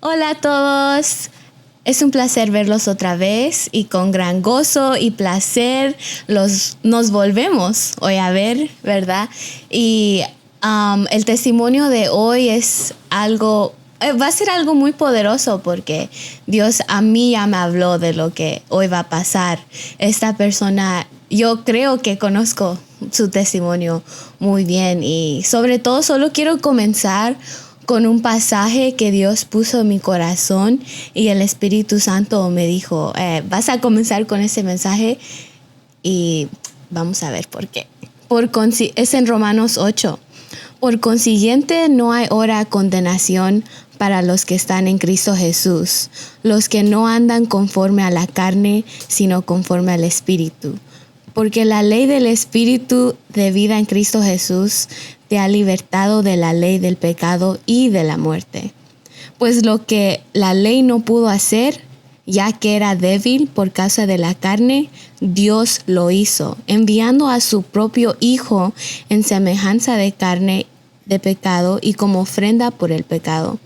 Hola a todos. Es un placer verlos otra vez y con gran gozo y placer nos volvemos hoy a ver, ¿verdad? Y el testimonio de hoy es algo, va a ser algo muy poderoso porque Dios a mí ya me habló de lo que hoy va a pasar. Esta persona, yo creo que conozco su testimonio muy bien y sobre todo solo quiero comenzar con un pasaje que Dios puso en mi corazón y el Espíritu Santo me dijo, vas a comenzar con ese mensaje y vamos a ver por qué. Es en Romanos 8. Por consiguiente, no hay ahora de condenación para los que están en Cristo Jesús, los que no andan conforme a la carne, sino conforme al Espíritu. Porque la ley del Espíritu de vida en Cristo Jesús te ha libertado de la ley del pecado y de la muerte. Pues lo que la ley no pudo hacer, ya que era débil por causa de la carne, Dios lo hizo, enviando a su propio Hijo en semejanza de carne de pecado y como ofrenda por el pecado.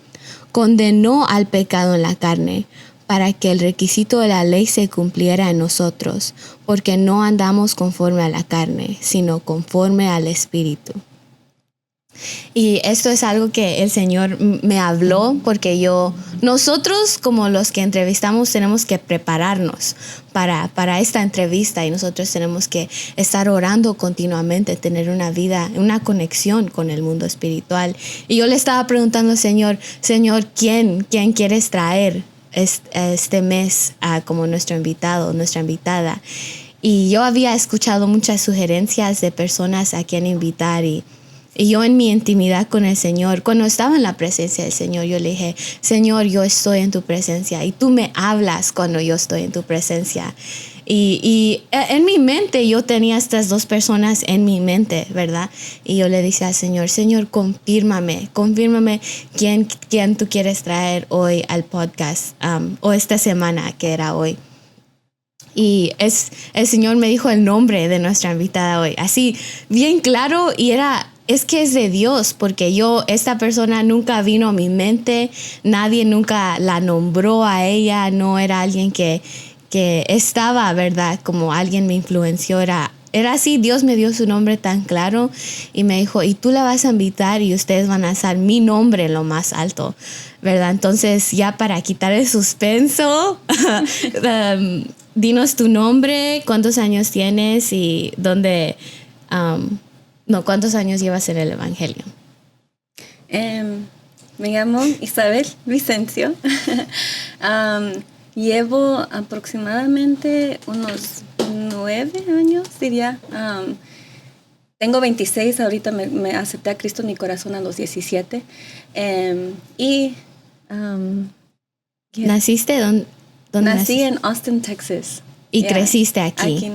Condenó al pecado en la carne, para que el requisito de la ley se cumpliera en nosotros, porque no andamos conforme a la carne, sino conforme al Espíritu. Y esto es algo que el Señor me habló porque nosotros como los que entrevistamos tenemos que prepararnos para esta entrevista y nosotros tenemos que estar orando continuamente, tener una vida, una conexión con el mundo espiritual. Y yo le estaba preguntando al Señor, ¿quién quieres traer este mes como nuestro invitado, nuestra invitada? Y yo había escuchado muchas sugerencias de personas a quien invitar y yo en mi intimidad con el Señor, cuando estaba en la presencia del Señor, yo le dije, Señor, yo estoy en tu presencia y tú me hablas cuando yo estoy en tu presencia. Y en mi mente yo tenía estas dos personas en mi mente, ¿verdad? Y yo le dije al Señor, confírmame quién tú quieres traer hoy al podcast o esta semana que era hoy. Y el Señor me dijo el nombre de nuestra invitada hoy, así bien claro, y es que es de Dios, porque esta persona nunca vino a mi mente, nadie nunca la nombró a ella, no era alguien que estaba, ¿verdad? Como alguien me influenció, era así, Dios me dio su nombre tan claro y me dijo, y tú la vas a invitar y ustedes van a hacer mi nombre en lo más alto, ¿verdad? Entonces ya para quitar el suspenso, dinos tu nombre, cuántos años tienes y cuántos años llevas en el Evangelio. Me llamo Isabel Vicencio. Llevo aproximadamente unos 9 años, diría. Tengo 26, ahorita me acepté a Cristo en mi corazón a los 17. ¿Naciste dónde? Nací en Austin, Texas. ¿Y creciste aquí?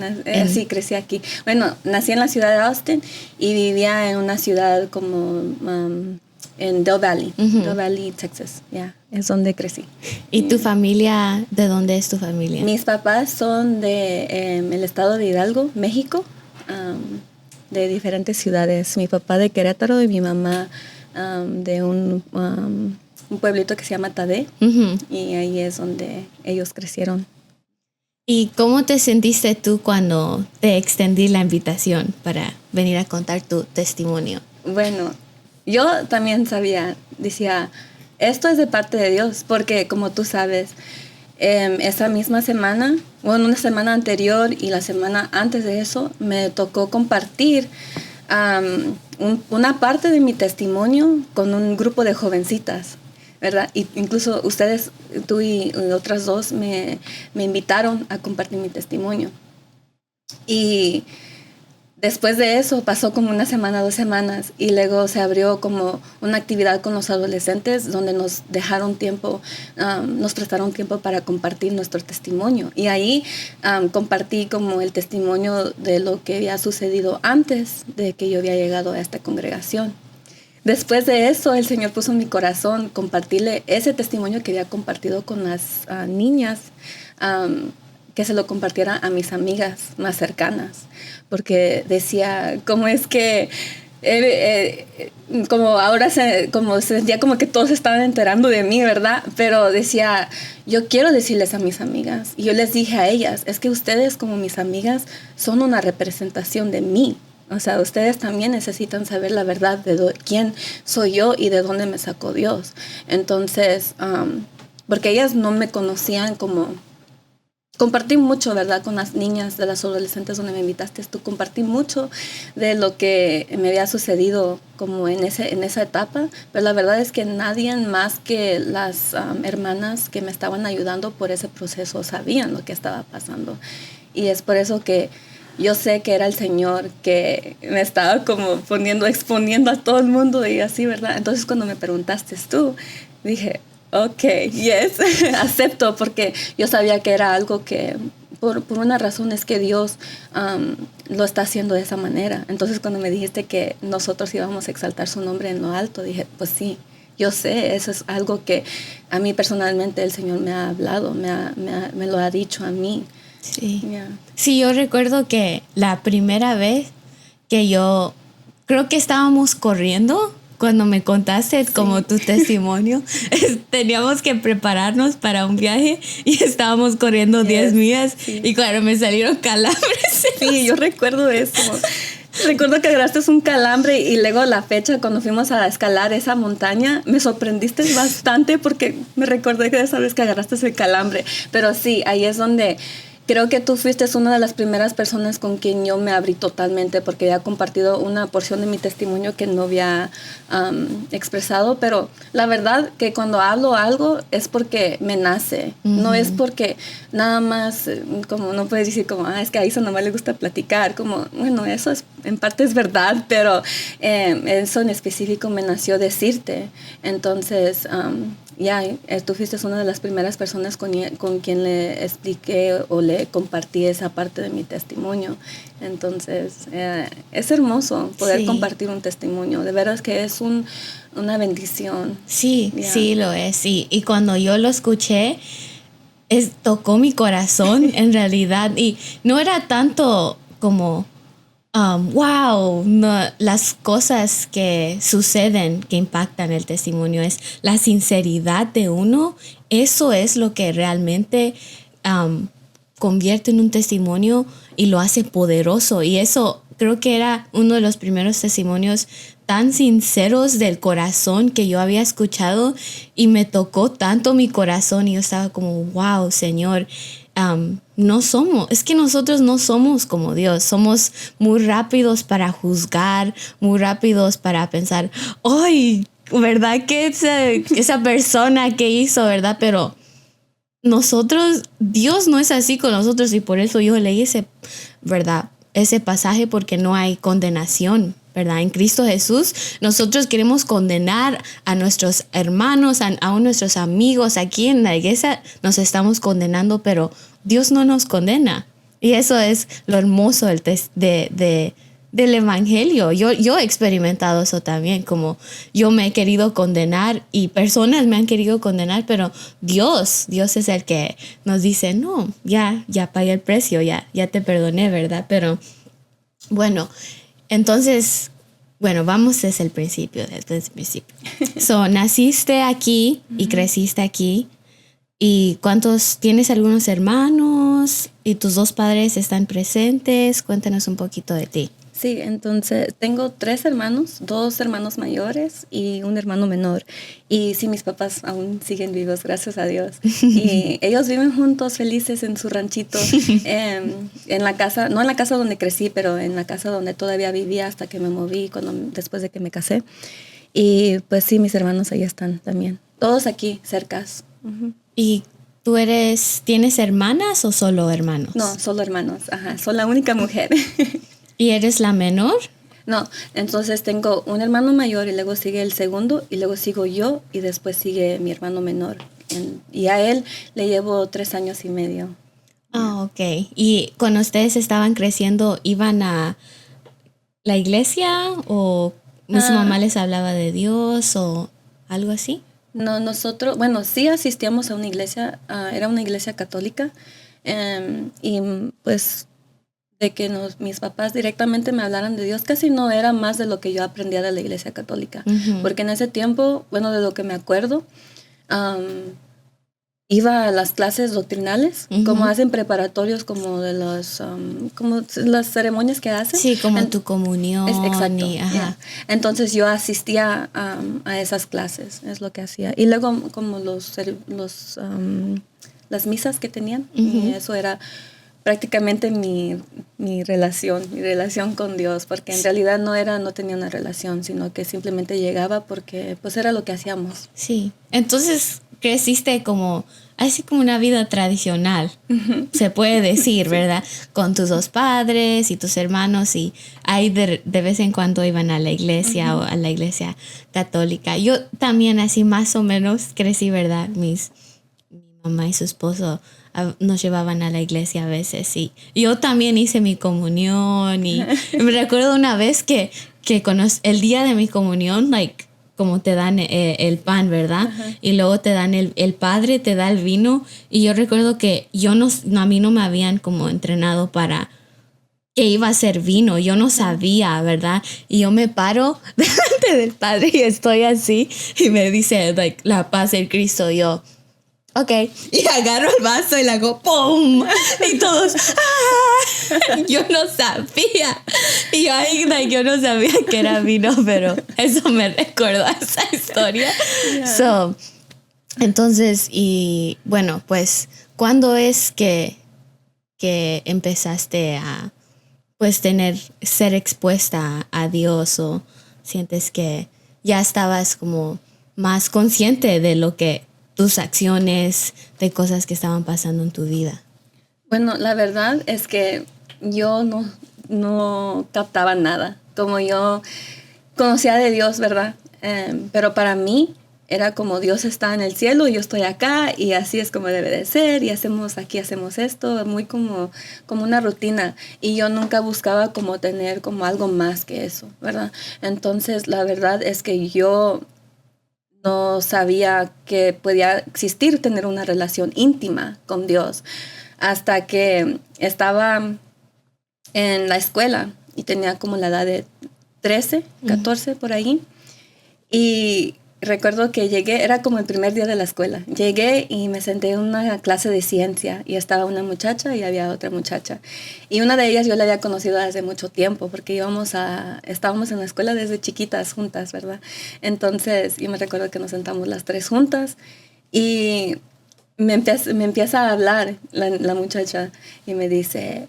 Sí, crecí aquí. Bueno, nací en la ciudad de Austin y vivía en una ciudad como en Del Valley, Del Valley, Texas. Es donde crecí. ¿Y tu familia, de dónde es tu familia? Mis papás son de el estado de Hidalgo, México, de diferentes ciudades. Mi papá de Querétaro y mi mamá de un pueblito que se llama Tadé. Y ahí es donde ellos crecieron. ¿Y cómo te sentiste tú cuando te extendí la invitación para venir a contar tu testimonio? Bueno, yo también decía, esto es de parte de Dios, porque como tú sabes, esa misma semana, una semana anterior y la semana antes de eso, me tocó compartir una parte de mi testimonio con un grupo de jovencitas, ¿verdad? Y incluso ustedes, tú y otras dos, me invitaron a compartir mi testimonio. Y después de eso pasó como una semana, 2 semanas, y luego se abrió como una actividad con los adolescentes donde nos dejaron tiempo, nos prestaron tiempo para compartir nuestro testimonio. Y ahí compartí como el testimonio de lo que había sucedido antes de que yo había llegado a esta congregación. Después de eso, el Señor puso en mi corazón compartirle ese testimonio que había compartido con las niñas, que se lo compartiera a mis amigas más cercanas, porque decía, ¿cómo es que como ahora como se sentía como que todos estaban enterando de mí, ¿verdad? Pero decía, yo quiero decirles a mis amigas, y yo les dije a ellas, es que ustedes como mis amigas son una representación de mí. O sea, ustedes también necesitan saber la verdad de quién soy yo y de dónde me sacó Dios. Entonces, porque ellas no me conocían como... Compartí mucho, ¿verdad? Con las niñas de las adolescentes donde me invitaste tú. Compartí mucho de lo que me había sucedido como en esa etapa. Pero la verdad es que nadie más que las hermanas que me estaban ayudando por ese proceso sabían lo que estaba pasando. Y es por eso que yo sé que era el Señor que me estaba como exponiendo a todo el mundo y así, ¿verdad? Entonces cuando me preguntaste tú, dije... Ok, yes, acepto, porque yo sabía que era algo que, por una razón es que Dios lo está haciendo de esa manera. Entonces cuando me dijiste que nosotros íbamos a exaltar su nombre en lo alto, dije, pues sí, yo sé, eso es algo que a mí personalmente el Señor me ha hablado, me lo ha dicho a mí. Sí. Yeah. Sí, yo recuerdo que la primera vez que yo, creo que estábamos corriendo, cuando me contaste como tu testimonio, teníamos que prepararnos para un viaje y estábamos corriendo 10 millas y claro, me salieron calambres. Sí, yo recuerdo eso. Recuerdo que agarraste un calambre y luego la fecha cuando fuimos a escalar esa montaña, me sorprendiste bastante porque me recordé que esa vez que agarraste ese calambre. Pero sí, ahí es donde... Creo que tú fuiste una de las primeras personas con quien yo me abrí totalmente porque había compartido una porción de mi testimonio que no había expresado, pero la verdad que cuando hablo algo es porque me nace, no es porque nada más, como no puedes decir como, es que a Isa nomás le gusta platicar, como, bueno, eso es, en parte es verdad, pero eso en específico me nació decirte. Entonces... tú fuiste una de las primeras personas con quien le expliqué o le compartí esa parte de mi testimonio. Entonces, es hermoso poder compartir un testimonio. De veras que es una bendición. Sí, sí lo es. Y cuando yo lo escuché, tocó mi corazón en realidad. Y no era tanto como... wow, no, las cosas que suceden que impactan el testimonio es la sinceridad de uno. Eso es lo que realmente convierte en un testimonio y lo hace poderoso. Y eso creo que era uno de los primeros testimonios tan sinceros del corazón que yo había escuchado y me tocó tanto mi corazón y yo estaba como, wow, Señor. Es que nosotros no somos como Dios, somos muy rápidos para juzgar, muy rápidos para pensar, ¡ay! ¿Verdad que esa persona que hizo, verdad? Pero nosotros, Dios no es así con nosotros y por eso yo leí ese pasaje porque no hay condenación, ¿verdad? En Cristo Jesús, nosotros queremos condenar a nuestros hermanos, a nuestros amigos. Aquí en la iglesia nos estamos condenando, pero Dios no nos condena. Y eso es lo hermoso del evangelio. Yo he experimentado eso también, como yo me he querido condenar y personas me han querido condenar, pero Dios es el que nos dice, no, ya pagué el precio, ya te perdoné, ¿verdad? Pero bueno, entonces, vamos desde el principio, So, naciste aquí y creciste aquí. ¿Y tienes algunos hermanos? ¿Y tus dos padres están presentes? Cuéntanos un poquito de ti. Sí, entonces tengo 3 hermanos, 2 hermanos mayores y un hermano menor. Y sí, mis papás aún siguen vivos, gracias a Dios. Y ellos viven juntos, felices en su ranchito, en la casa, no en la casa donde crecí, pero en la casa donde todavía vivía hasta que me moví después de que me casé. Y pues sí, mis hermanos ahí están también. Todos aquí, cercas. Uh-huh. ¿Y tienes hermanas o solo hermanos? No, solo hermanos, soy la única mujer. ¿Y eres la menor? No, entonces tengo un hermano mayor y luego sigue el segundo y luego sigo yo y después sigue mi hermano menor. Y a él le llevo 3 años y medio. Ok. ¿Y cuando ustedes estaban creciendo, iban a la iglesia o su mamá les hablaba de Dios o algo así? No, nosotros, sí asistíamos a una iglesia, era una iglesia católica y pues de que mis papás directamente me hablaran de Dios, casi no era más de lo que yo aprendía de la Iglesia Católica. Porque en ese tiempo, bueno, de lo que me acuerdo, iba a las clases doctrinales, como hacen preparatorios, como de como las ceremonias que hacen. Sí, como tu comunión. Exacto. Ajá. Entonces yo asistía a esas clases, es lo que hacía. Y luego como las misas que tenían, y eso era prácticamente mi relación con Dios, porque en realidad no tenía una relación, sino que simplemente llegaba porque pues era lo que hacíamos. Sí, entonces creciste así como una vida tradicional, se puede decir, ¿verdad? Con tus dos padres y tus hermanos, y ahí de vez en cuando iban a la iglesia o a la iglesia católica. Yo también así más o menos crecí, ¿verdad? Mi mamá y su esposo nos llevaban a la iglesia a veces, y yo también hice mi comunión, y me recuerdo una vez que el día de mi comunión, como te dan el pan, ¿verdad? Y luego te dan el padre, te da el vino, y yo recuerdo que a mí no me habían como entrenado para que iba a ser vino, yo no sabía, ¿verdad? Y yo me paro delante del padre y estoy así, y me dice, la paz del Cristo, yo... Ok, y agarro el vaso y le hago ¡pum! Y todos ¡ah! Yo no sabía. Y yo no sabía que era vino, pero eso me recuerda a esa historia. Yeah. Entonces, y bueno, pues, ¿cuándo es que empezaste a pues ser expuesta a Dios, o sientes que ya estabas como más consciente de lo que tus acciones, de cosas que estaban pasando en tu vida? Bueno, la verdad es que yo no captaba nada. Como yo conocía de Dios, ¿verdad? Pero para mí era como Dios está en el cielo y yo estoy acá, y así es como debe de ser, y hacemos esto, muy como una rutina. Y yo nunca buscaba como tener como algo más que eso, ¿verdad? Entonces, la verdad es que yo no sabía que podía tener una relación íntima con Dios, hasta que estaba en la escuela y tenía como la edad de 13, 14 por ahí. Y recuerdo que llegué, era como el primer día de la escuela. Llegué y me senté en una clase de ciencia, y estaba una muchacha y había otra muchacha. Y una de ellas yo la había conocido hace mucho tiempo, porque estábamos en la escuela desde chiquitas juntas, ¿verdad? Entonces yo me recuerdo que nos sentamos las tres juntas, y me empieza a hablar la muchacha, y me dice...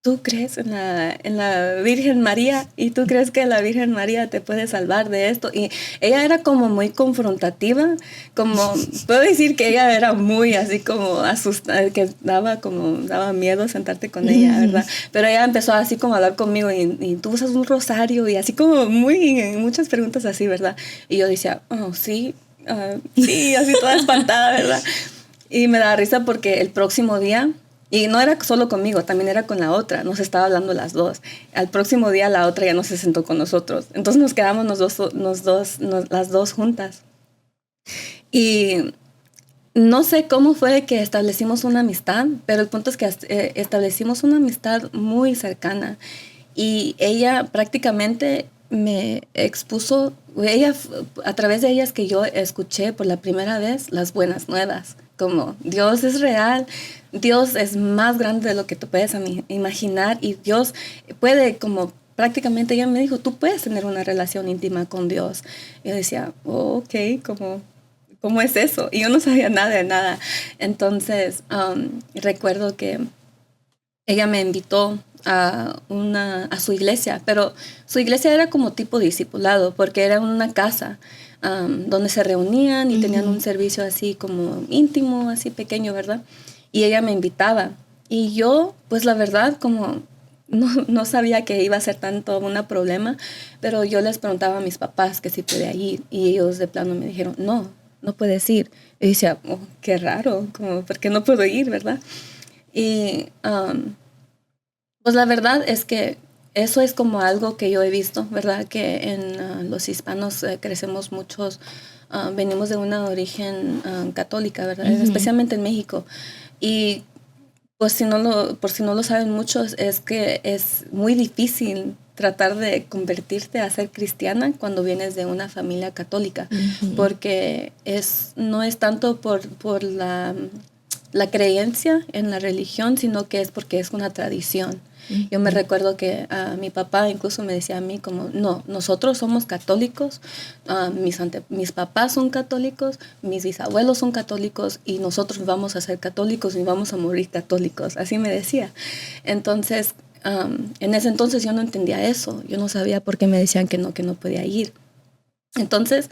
¿tú crees en la Virgen María? ¿Y tú crees que la Virgen María te puede salvar de esto? Y ella era como muy confrontativa, como, puedo decir que ella era muy así como asustada, que daba miedo sentarte con ella, ¿verdad? Pero ella empezó así como a hablar conmigo, y tú usas un rosario, y así como muchas preguntas así, ¿verdad? Y yo decía, oh, sí, sí, así toda espantada, ¿verdad? Y me da risa porque el próximo día... Y no era solo conmigo, también era con la otra, nos estaba hablando las dos. Al próximo día la otra ya no se sentó con nosotros. Entonces nos quedamos las dos juntas. Y no sé cómo fue que establecimos una amistad, pero el punto es que establecimos una amistad muy cercana. Y ella prácticamente me expuso, a través de ellas que yo escuché por la primera vez las buenas nuevas. Como Dios es real, Dios es más grande de lo que tú puedes imaginar, y Dios puede, como prácticamente ella me dijo, tú puedes tener una relación íntima con Dios. Y yo decía, oh, ok, ¿cómo es eso? Y yo no sabía nada de nada. Entonces, recuerdo que ella me invitó a su iglesia, pero su iglesia era como tipo discipulado, porque era una casa donde se reunían y tenían un servicio así como íntimo, así pequeño, ¿verdad? Y ella me invitaba. Y yo, pues la verdad, como no sabía que iba a ser tanto un problema, pero yo les preguntaba a mis papás que si podía ir, y ellos de plano me dijeron, no puedes ir. Y decía, oh, qué raro, como, ¿por qué no puedo ir, verdad? Y pues la verdad es que eso es como algo que yo he visto, ¿verdad? Que en los hispanos crecemos muchos, venimos de una origen católica, ¿verdad? Especialmente en México. Y por si no lo saben muchos, es que es muy difícil tratar de convertirte a ser cristiana cuando vienes de una familia católica, porque no es tanto por la creencia en la religión, sino que es porque es una tradición. Yo me recuerdo que mi papá incluso me decía a mí como, no, nosotros somos católicos, mis papás son católicos, mis bisabuelos son católicos y nosotros vamos a ser católicos y vamos a morir católicos, así me decía. Entonces, en ese entonces yo no entendía eso, yo no sabía por qué me decían que no podía ir. Entonces,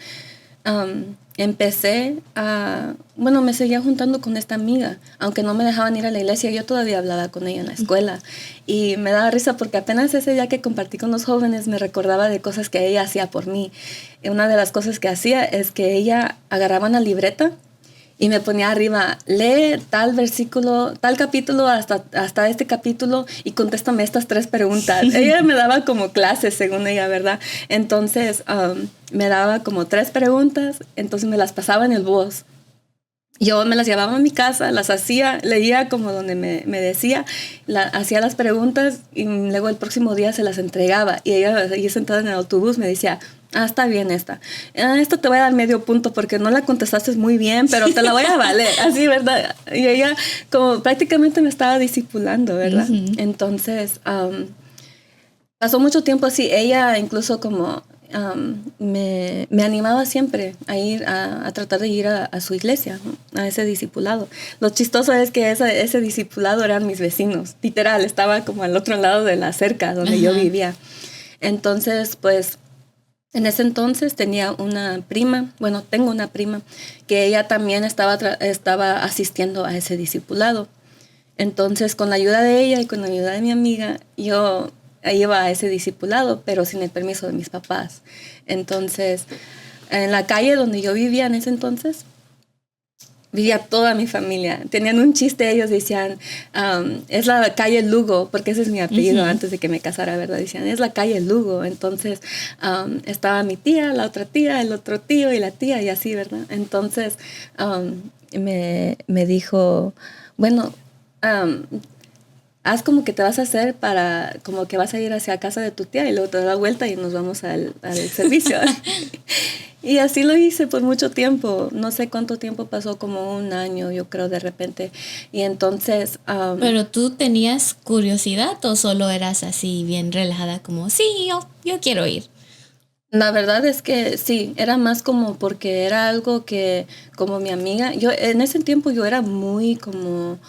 me seguía juntando con esta amiga, aunque no me dejaban ir a la iglesia, yo todavía hablaba con ella en la escuela y me daba risa porque apenas ese día que compartí con los jóvenes me recordaba de cosas que ella hacía por mí. Y una de las cosas que hacía es que ella agarraba una libreta y me ponía arriba, lee tal versículo, tal capítulo hasta este capítulo y contéstame estas 3 preguntas. Ella me daba como clases, según ella, ¿verdad? Entonces me daba como 3 preguntas, entonces me las pasaba en el bus. Yo me las llevaba a mi casa, las hacía, leía como donde me decía, hacía las preguntas y luego el próximo día se las entregaba. Y ella ahí sentada en el autobús me decía, está bien esta te voy a dar medio punto porque no la contestaste muy bien, pero te la voy a valer, así, ¿verdad? Y ella como prácticamente me estaba discipulando, ¿verdad? Entonces, pasó mucho tiempo así. Ella incluso como me animaba siempre a ir a tratar de ir a su iglesia, ¿no? A ese discipulado. Lo chistoso es que ese discipulado eran mis vecinos, literal, estaba como al otro lado de la cerca donde yo vivía. Entonces, pues, en ese entonces tengo una prima que ella también estaba asistiendo a ese discipulado. Entonces, con la ayuda de ella y con la ayuda de mi amiga, yo iba a ese discipulado, pero sin el permiso de mis papás. Entonces, en la calle donde yo vivía en ese entonces, vivía toda mi familia. Tenían un chiste, ellos decían, es la calle Lugo, porque ese es mi apellido antes de que me casara, ¿verdad? Decían, es la calle Lugo. Entonces, estaba mi tía, la otra tía, el otro tío y la tía, y así, ¿verdad? Entonces, me dijo, bueno, haz como que te vas a hacer como que vas a ir hacia casa de tu tía y luego te da vuelta y nos vamos al servicio. Y así lo hice por mucho tiempo. No sé cuánto tiempo pasó, como 1 año, yo creo, de repente. Y entonces... ¿Pero tú tenías curiosidad o solo eras así bien relajada como, sí, yo quiero ir? La verdad es que sí, era más como porque era algo que, como mi amiga, en ese tiempo yo era muy como...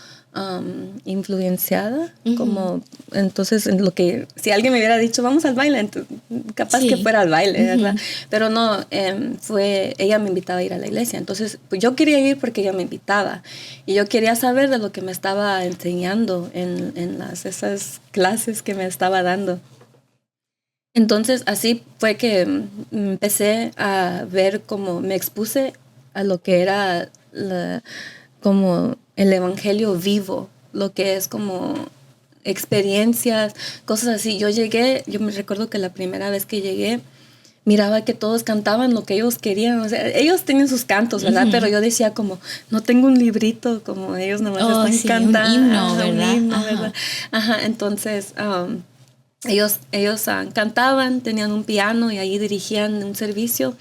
influenciada, como entonces en lo que si alguien me hubiera dicho vamos al baile, capaz que fuera al baile, ¿verdad? Pero no, ella me invitaba a ir a la iglesia, entonces pues yo quería ir porque ella me invitaba y yo quería saber de lo que me estaba enseñando en esas clases que me estaba dando. Entonces así fue que empecé a ver cómo me expuse a lo que era como el evangelio vivo, lo que es como experiencias, cosas así. Yo me recuerdo que la primera vez que llegué, miraba que todos cantaban lo que ellos querían. O sea, ellos tenían sus cantos, ¿verdad? Pero yo decía como, no tengo un librito, como ellos nomás están cantando. Un himno, ¿verdad? Un himno, ¿verdad? Ajá, entonces... ellos cantaban, tenían un piano y ahí dirigían un servicio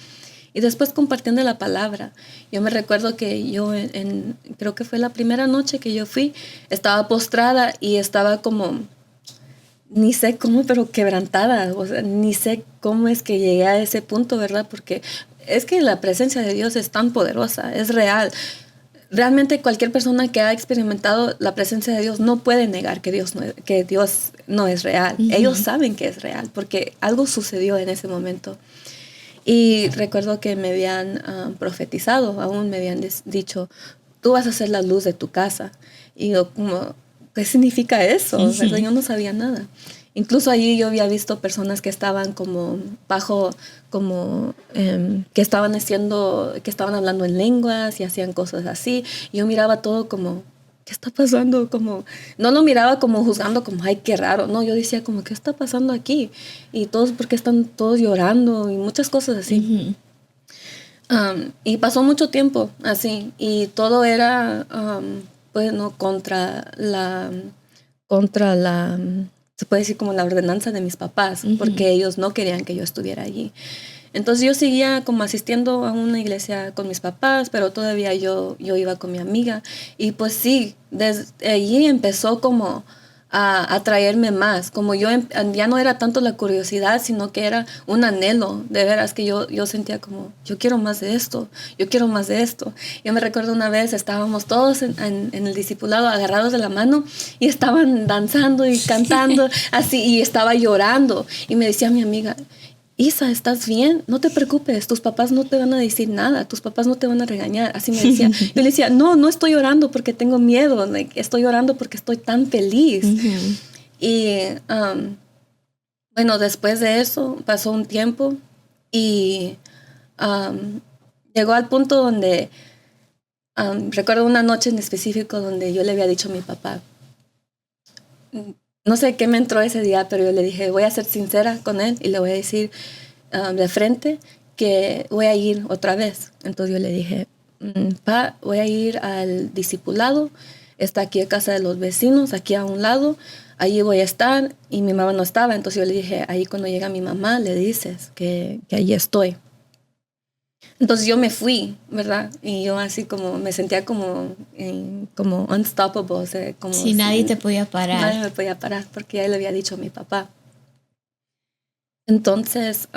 y después compartían de la palabra. Yo me recuerdo que yo creo que fue la primera noche que yo fui, estaba postrada y estaba como, ni sé cómo, pero quebrantada. O sea, ni sé cómo es que llegué a ese punto, ¿verdad? Porque es que la presencia de Dios es tan poderosa, es real. Realmente cualquier persona que ha experimentado la presencia de Dios no puede negar que Dios no es real. Ellos saben que es real porque algo sucedió en ese momento. Y recuerdo que me habían profetizado, aún me habían dicho, tú vas a ser la luz de tu casa. Y yo como, ¿qué significa eso? ¿Verdad? Yo no sabía nada. Incluso allí yo había visto personas que estaban como que estaban hablando en lenguas y hacían cosas así. Y yo miraba todo como, ¿qué está pasando? Como, no lo miraba como juzgando, como, ay, qué raro. No, yo decía como, ¿qué está pasando aquí? Y todos, porque están todos llorando y muchas cosas así. Y pasó mucho tiempo así. Y todo era bueno, se puede decir como la ordenanza de mis papás, porque ellos no querían que yo estuviera allí. Entonces yo seguía como asistiendo a una iglesia con mis papás, pero todavía yo iba con mi amiga. Y pues sí, desde allí empezó como a atraerme más. Como ya no era tanto la curiosidad, sino que era un anhelo. De veras que yo sentía como, yo quiero más de esto, yo quiero más de esto. Yo me recuerdo una vez, estábamos todos en el discipulado agarrados de la mano y estaban danzando y cantando así, y estaba llorando. Y me decía mi amiga, Isa, ¿estás bien? No te preocupes, tus papás no te van a decir nada, tus papás no te van a regañar. Así me decía. Yo le decía, no estoy llorando porque tengo miedo, estoy llorando porque estoy tan feliz. Y bueno, después de eso pasó un tiempo y llegó al punto donde recuerdo una noche en específico donde yo le había dicho a mi papá, no sé qué me entró ese día, pero yo le dije, voy a ser sincera con él y le voy a decir de frente que voy a ir otra vez. Entonces yo le dije, pa, voy a ir al discipulado, está aquí a casa de los vecinos, aquí a un lado, allí voy a estar, y mi mamá no estaba. Entonces yo le dije, ahí cuando llega mi mamá le dices que allí estoy. Entonces yo me fui, ¿verdad? Y yo así como me sentía como unstoppable. O sea, como si nadie te podía parar. Nadie me podía parar porque ya le había dicho a mi papá. Entonces...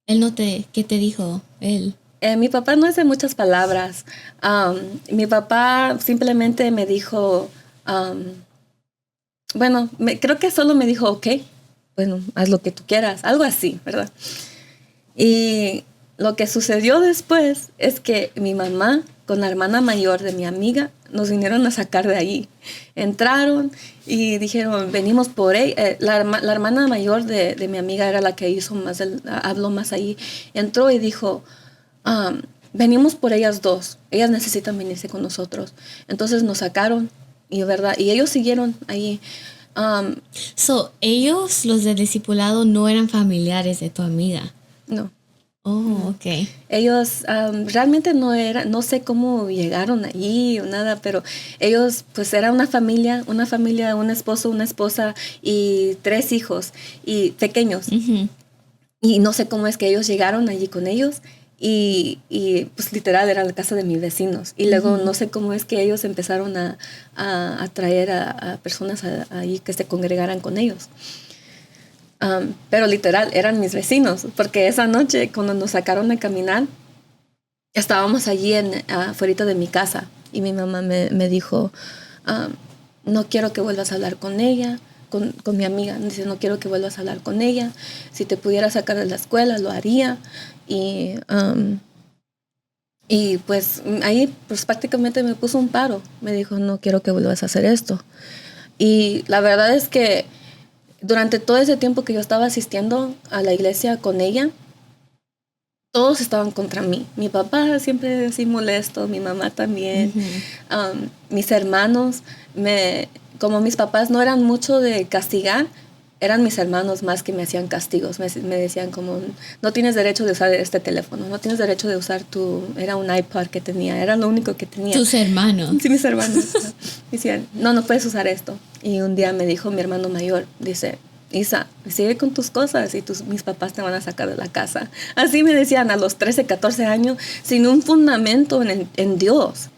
¿qué te dijo él? Mi papá no es de muchas palabras. Mi papá simplemente me dijo, bueno, creo que solo me dijo, ok, bueno, haz lo que tú quieras, algo así, ¿verdad? Y lo que sucedió después es que mi mamá con la hermana mayor de mi amiga nos vinieron a sacar de ahí. Entraron y dijeron, venimos por ella. La hermana mayor de mi amiga era la que hizo más, habló más ahí. Entró y dijo, venimos por ellas dos. Ellas necesitan venirse con nosotros. Entonces nos sacaron y ellos siguieron ahí. Ellos, los del discipulado, no eran familiares de tu amiga. No. Oh, ok. Ellos realmente no sé cómo llegaron allí o nada, pero ellos pues era una familia, un esposo, una esposa y 3 hijos y pequeños. Y no sé cómo es que ellos llegaron allí con ellos y pues literal era la casa de mis vecinos. Y luego no sé cómo es que ellos empezaron a traer a personas ahí que se congregaran con ellos. Pero literal, eran mis vecinos, porque esa noche cuando nos sacaron a caminar, estábamos allí afuera de mi casa y mi mamá me dijo, no quiero que vuelvas a hablar con ella, con mi amiga. Dice, no quiero que vuelvas a hablar con ella. Si te pudiera sacar de la escuela, lo haría. Y pues ahí pues prácticamente me puso un paro. Me dijo, no quiero que vuelvas a hacer esto. Y la verdad es que durante todo ese tiempo que yo estaba asistiendo a la iglesia con ella, todos estaban contra mí. Mi papá siempre así molesto, mi mamá también, mis hermanos. Como mis papás no eran mucho de castigar, eran mis hermanos más que me hacían castigos. Me decían como, no tienes derecho de usar este teléfono, no tienes derecho de usar era un iPod que tenía, era lo único que tenía. ¿Tus hermanos? Sí, mis hermanos. Decían, no puedes usar esto. Y un día me dijo mi hermano mayor, dice, Isa, sigue con tus cosas y mis papás te van a sacar de la casa. Así me decían a los 13, 14 años, sin un fundamento en Dios.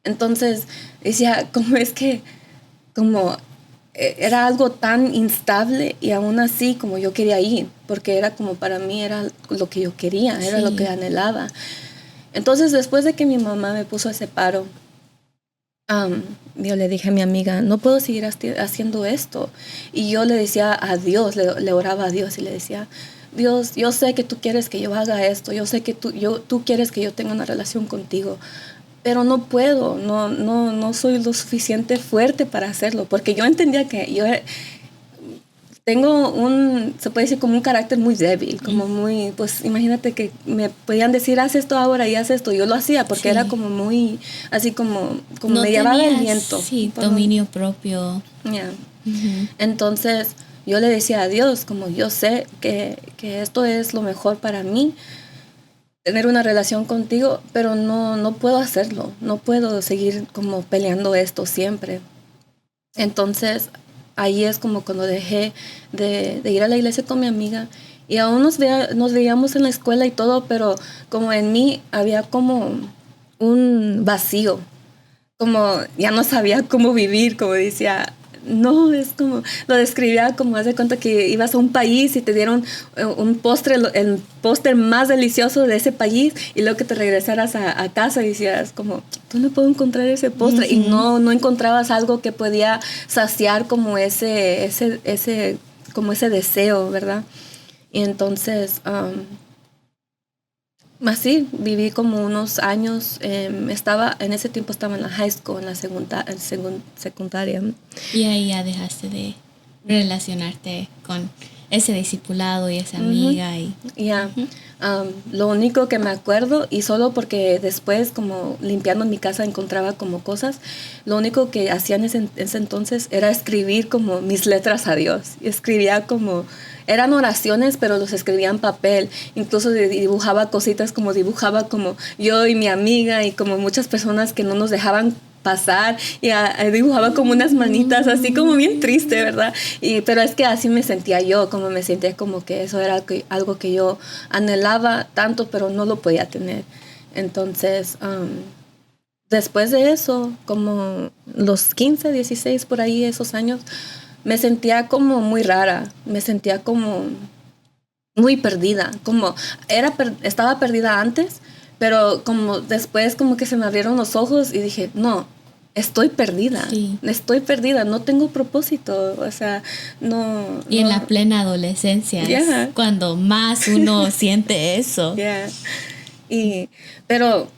Entonces decía, ¿cómo es que era algo tan instable y aún así como yo quería ir? Porque era como para mí era lo que yo quería, era lo que anhelaba. Entonces después de que mi mamá me puso ese paro, yo le dije a mi amiga, no puedo seguir haciendo esto. Y yo le decía a Dios, le oraba a Dios y le decía, Dios, yo sé que tú quieres que yo haga esto, yo sé que tú quieres que yo tenga una relación contigo, pero no puedo, no soy lo suficiente fuerte para hacerlo, porque yo entendía que yo tengo se puede decir como un carácter muy débil, como muy, pues imagínate que me podían decir, haz esto ahora y haz esto. Yo lo hacía porque era como muy, así como no me llevaba el viento. Sí, dominio propio. Yeah. Entonces yo le decía a Dios, como yo sé que esto es lo mejor para mí, tener una relación contigo, pero no puedo hacerlo, no puedo seguir como peleando esto siempre. Entonces, ahí es como cuando dejé de ir a la iglesia con mi amiga y aún nos veíamos en la escuela y todo, pero como en mí había como un vacío, como ya no sabía cómo vivir, como decía, no, es como, lo describía como, haz de cuenta que ibas a un país y te dieron un postre, el postre más delicioso de ese país, y luego que te regresaras a casa y decías como, ¿dónde puedo encontrar ese postre? Y no encontrabas algo que podía saciar como como ese deseo, ¿verdad? Y entonces, así, viví como unos años, en ese tiempo estaba en la high school, en la secundaria. Y ahí ya dejaste de relacionarte con ese discipulado y esa amiga. Y Ya, lo único que me acuerdo, y solo porque después como limpiando mi casa encontraba como cosas, lo único que hacía en ese entonces era escribir como mis letras a Dios. Y escribía como, eran oraciones, pero los escribía en papel. Incluso dibujaba cositas, como dibujaba como yo y mi amiga y como muchas personas que no nos dejaban pasar, y dibujaba como unas manitas así como bien triste, ¿verdad? Pero es que así me sentía yo, como me sentía como que eso era algo que yo anhelaba tanto, pero no lo podía tener. Entonces, después de eso, como los 15, 16 por ahí, esos años, me sentía como muy rara, me sentía como muy perdida, como estaba perdida antes, pero como después como que se me abrieron los ojos y dije, no, estoy perdida, Sí. estoy perdida, no tengo propósito, o sea, no. Y en la plena adolescencia es cuando más uno siente eso. Pero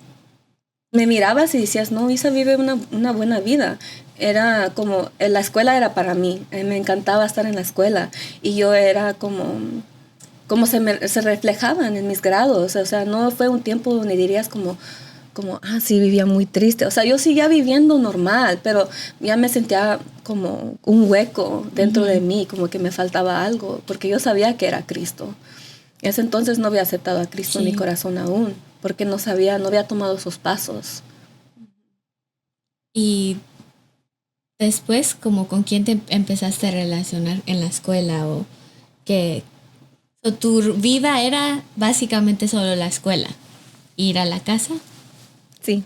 me mirabas y decías, no, Isa vive una buena vida. Era como, la escuela era para mí, me encantaba estar en la escuela, y yo era como se reflejaban en mis grados. O sea, no fue un tiempo donde dirías como, sí, vivía muy triste. O sea, yo seguía viviendo normal, pero ya me sentía como un hueco dentro de mí, como que me faltaba algo, porque yo sabía que era Cristo. En ese entonces no había aceptado a Cristo en mi corazón aún, porque no había tomado esos pasos. Y después, como con quién te empezaste a relacionar en la escuela, o que tu vida era básicamente solo la escuela, ir a la casa. Sí.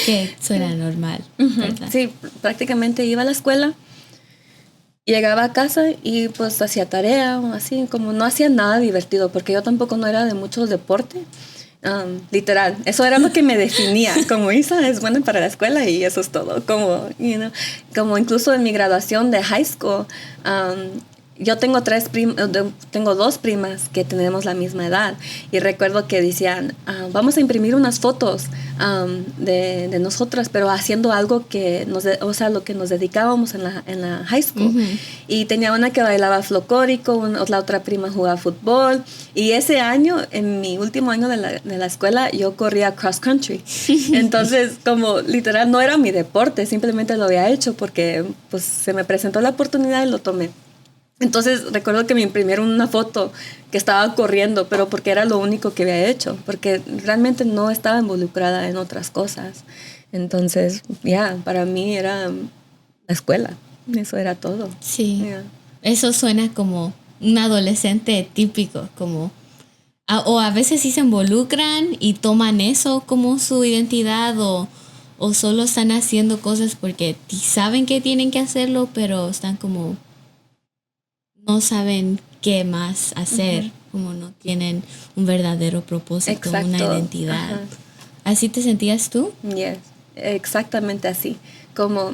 Que eso era normal, ¿verdad? Sí, prácticamente iba a la escuela, llegaba a casa y pues hacía tarea o así, como no hacía nada divertido, porque yo tampoco no era de mucho deporte. Literal, eso era lo que me definía, como Isa es buena para la escuela y eso es todo, como, como incluso en mi graduación de high school, yo tengo tengo dos primas que tenemos la misma edad, y recuerdo que decían, vamos a imprimir unas fotos de nosotras, pero haciendo algo que lo que nos dedicábamos en la high school. Y tenía una que bailaba folclórico, la otra prima jugaba fútbol, y ese año, en mi último año de la escuela, yo corría cross country. Entonces, como literal no era mi deporte, simplemente lo había hecho porque pues se me presentó la oportunidad y lo tomé. Entonces recuerdo que me imprimieron una foto que estaba corriendo, pero porque era lo único que había hecho, porque realmente no estaba involucrada en otras cosas. Entonces, para mí era la escuela, eso era todo. Sí, eso suena como un adolescente típico, como o a veces sí se involucran y toman eso como su identidad, o solo están haciendo cosas porque saben que tienen que hacerlo, pero están como no saben qué más hacer, como no tienen un verdadero propósito. Exacto. Una identidad. ¿Así te sentías tú? Yes, exactamente así, como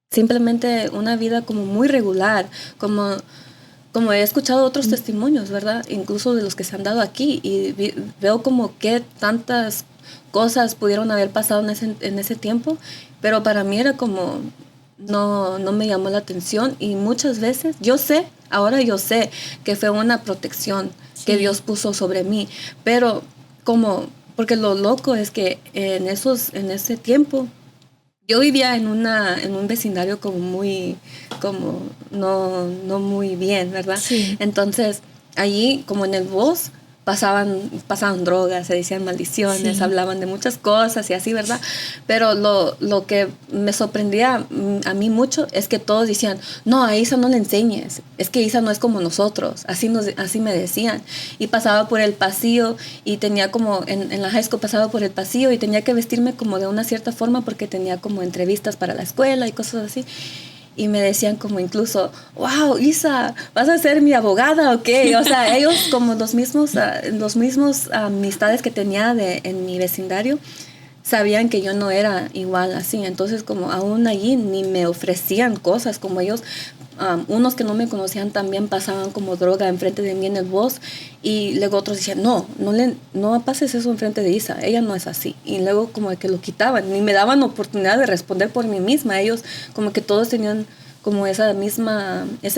simplemente una vida como muy regular, como he escuchado otros testimonios, ¿verdad? Incluso de los que se han dado aquí, y veo como qué tantas cosas pudieron haber pasado en ese tiempo, pero para mí era como no me llamó la atención, y muchas veces ahora yo sé que fue una protección que Dios puso sobre mí, pero porque lo loco es que en ese tiempo yo vivía en un vecindario no muy bien, ¿verdad? Sí. Entonces allí como en el bus pasaban drogas, se decían maldiciones, Sí. hablaban de muchas cosas y así, ¿verdad? Pero lo que me sorprendía a mí mucho es que todos decían, no, a Isa no le enseñes, es que Isa no es como nosotros, así me decían. Y pasaba por el pasillo y tenía como, en la high school pasaba por el pasillo y tenía que vestirme como de una cierta forma porque tenía como entrevistas para la escuela y cosas así. Y me decían como incluso, wow, Isa, ¿vas a ser mi abogada o qué? O sea, ellos como los mismos amistades que tenía en mi vecindario, sabían que yo no era igual así. Entonces como aún allí ni me ofrecían cosas como ellos. Unos que no me conocían también pasaban como droga enfrente de mí en el bus y luego otros decían, no pases eso enfrente de Isa, ella no es así. Y luego como que lo quitaban, ni me daban oportunidad de responder por mí misma. Ellos como que todos tenían como ese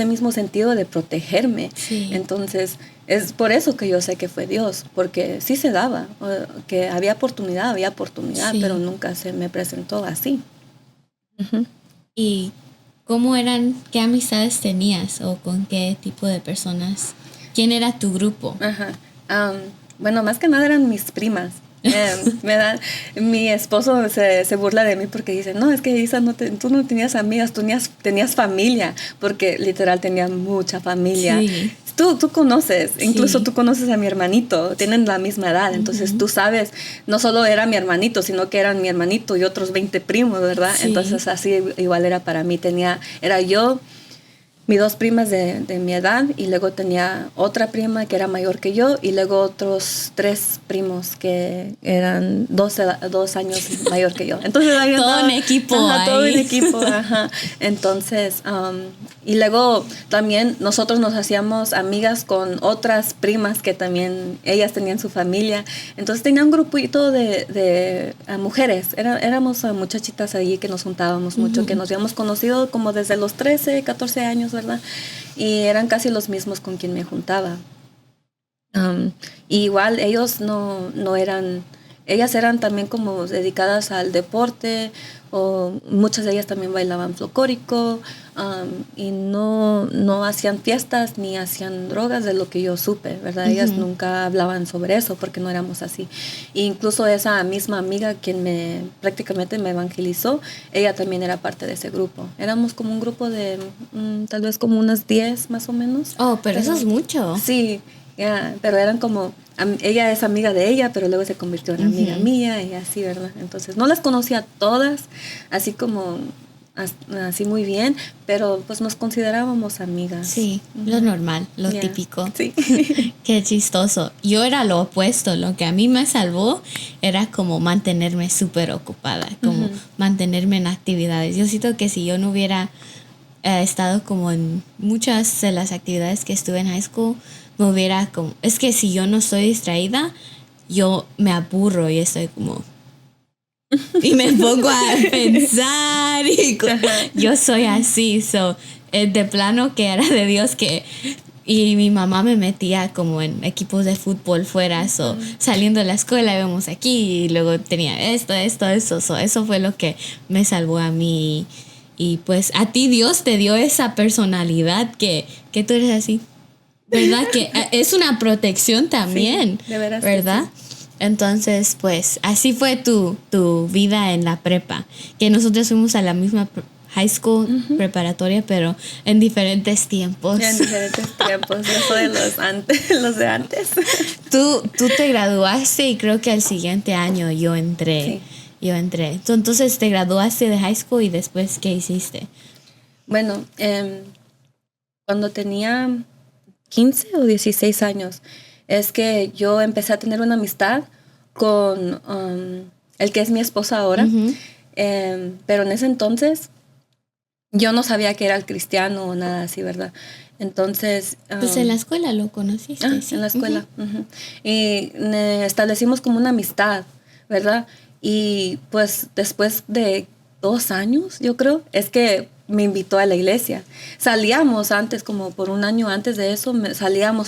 mismo sentido de protegerme. Sí. Entonces es por eso que yo sé que fue Dios, porque sí se daba, que había oportunidad, Sí. pero nunca se me presentó así. Uh-huh. ¿Y cómo qué amistades tenías o con qué tipo de personas? ¿Quién era tu grupo? Ajá. Bueno, más que nada eran mis primas. Mi esposo se burla de mí porque dice, no, es que Isa, tú no tenías amigas, tenías familia, porque literal tenía mucha familia. Sí. Tú conoces, Sí. Incluso tú conoces a mi hermanito, tienen la misma edad, entonces tú sabes, no solo era mi hermanito, sino que eran mi hermanito y otros 20 primos, ¿verdad? Sí. Entonces así igual era para mí, era yo, mis dos primas de mi edad y luego tenía otra prima que era mayor que yo y luego otros 3 primos que eran 2 años mayor que yo. Entonces había todo un equipo todo ahí. un equipo, ajá. Entonces, y luego también nosotros nos hacíamos amigas con otras primas que también ellas tenían su familia. Entonces tenía un grupito de mujeres. Éramos muchachitas allí que nos juntábamos mucho, que nos habíamos conocido como desde los 13, 14 años, ¿verdad? Y eran casi los mismos con quien me juntaba. Y igual ellos no eran, ellas eran también como dedicadas al deporte, o muchas de ellas también bailaban folclórico, y no hacían fiestas ni hacían drogas de lo que yo supe, ¿verdad? Ellas nunca hablaban sobre eso porque no éramos así. E incluso esa misma amiga quien prácticamente me evangelizó, ella también era parte de ese grupo. Éramos como un grupo de tal vez como unas 10 más o menos. Oh, pero eso es mucho. Sí, pero eran como, ella es amiga de ella, pero luego se convirtió en amiga mía y así, ¿verdad? Entonces no las conocía todas, así como, así muy bien, pero pues nos considerábamos amigas. Sí, lo normal, lo típico. Sí. Qué chistoso. Yo era lo opuesto. Lo que a mí me salvó era como mantenerme súper ocupada, como mantenerme en actividades. Yo siento que si yo no hubiera estado como en muchas de las actividades que estuve en high school, es que si yo no estoy distraída, yo me aburro y estoy como y me pongo a pensar y yo soy así, de plano que era de Dios y mi mamá me metía como en equipos de fútbol fuera, saliendo de la escuela íbamos aquí y luego tenía esto, eso fue lo que me salvó a mí. Y pues a ti Dios te dio esa personalidad que tú eres así, ¿verdad? Que es una protección también, sí, de veras, ¿verdad? Sí. Entonces, pues así fue tu vida en la prepa, que nosotros fuimos a la misma high school preparatoria, pero en diferentes tiempos. En diferentes tiempos, yo soy los de antes. Tú te graduaste y creo que al siguiente año yo entré. Sí. Entonces te graduaste de high school y después, ¿qué hiciste? Bueno, cuando tenía 15 o 16 años, es que yo empecé a tener una amistad con el que es mi esposa ahora, pero en ese entonces yo no sabía que era el cristiano o nada así, ¿verdad? Entonces... pues en la escuela lo conociste. Sí. En la escuela. Y establecimos como una amistad, ¿verdad? Y pues después de 2 años, yo creo, es que me invitó a la iglesia. Salíamos antes, como por un año antes de eso,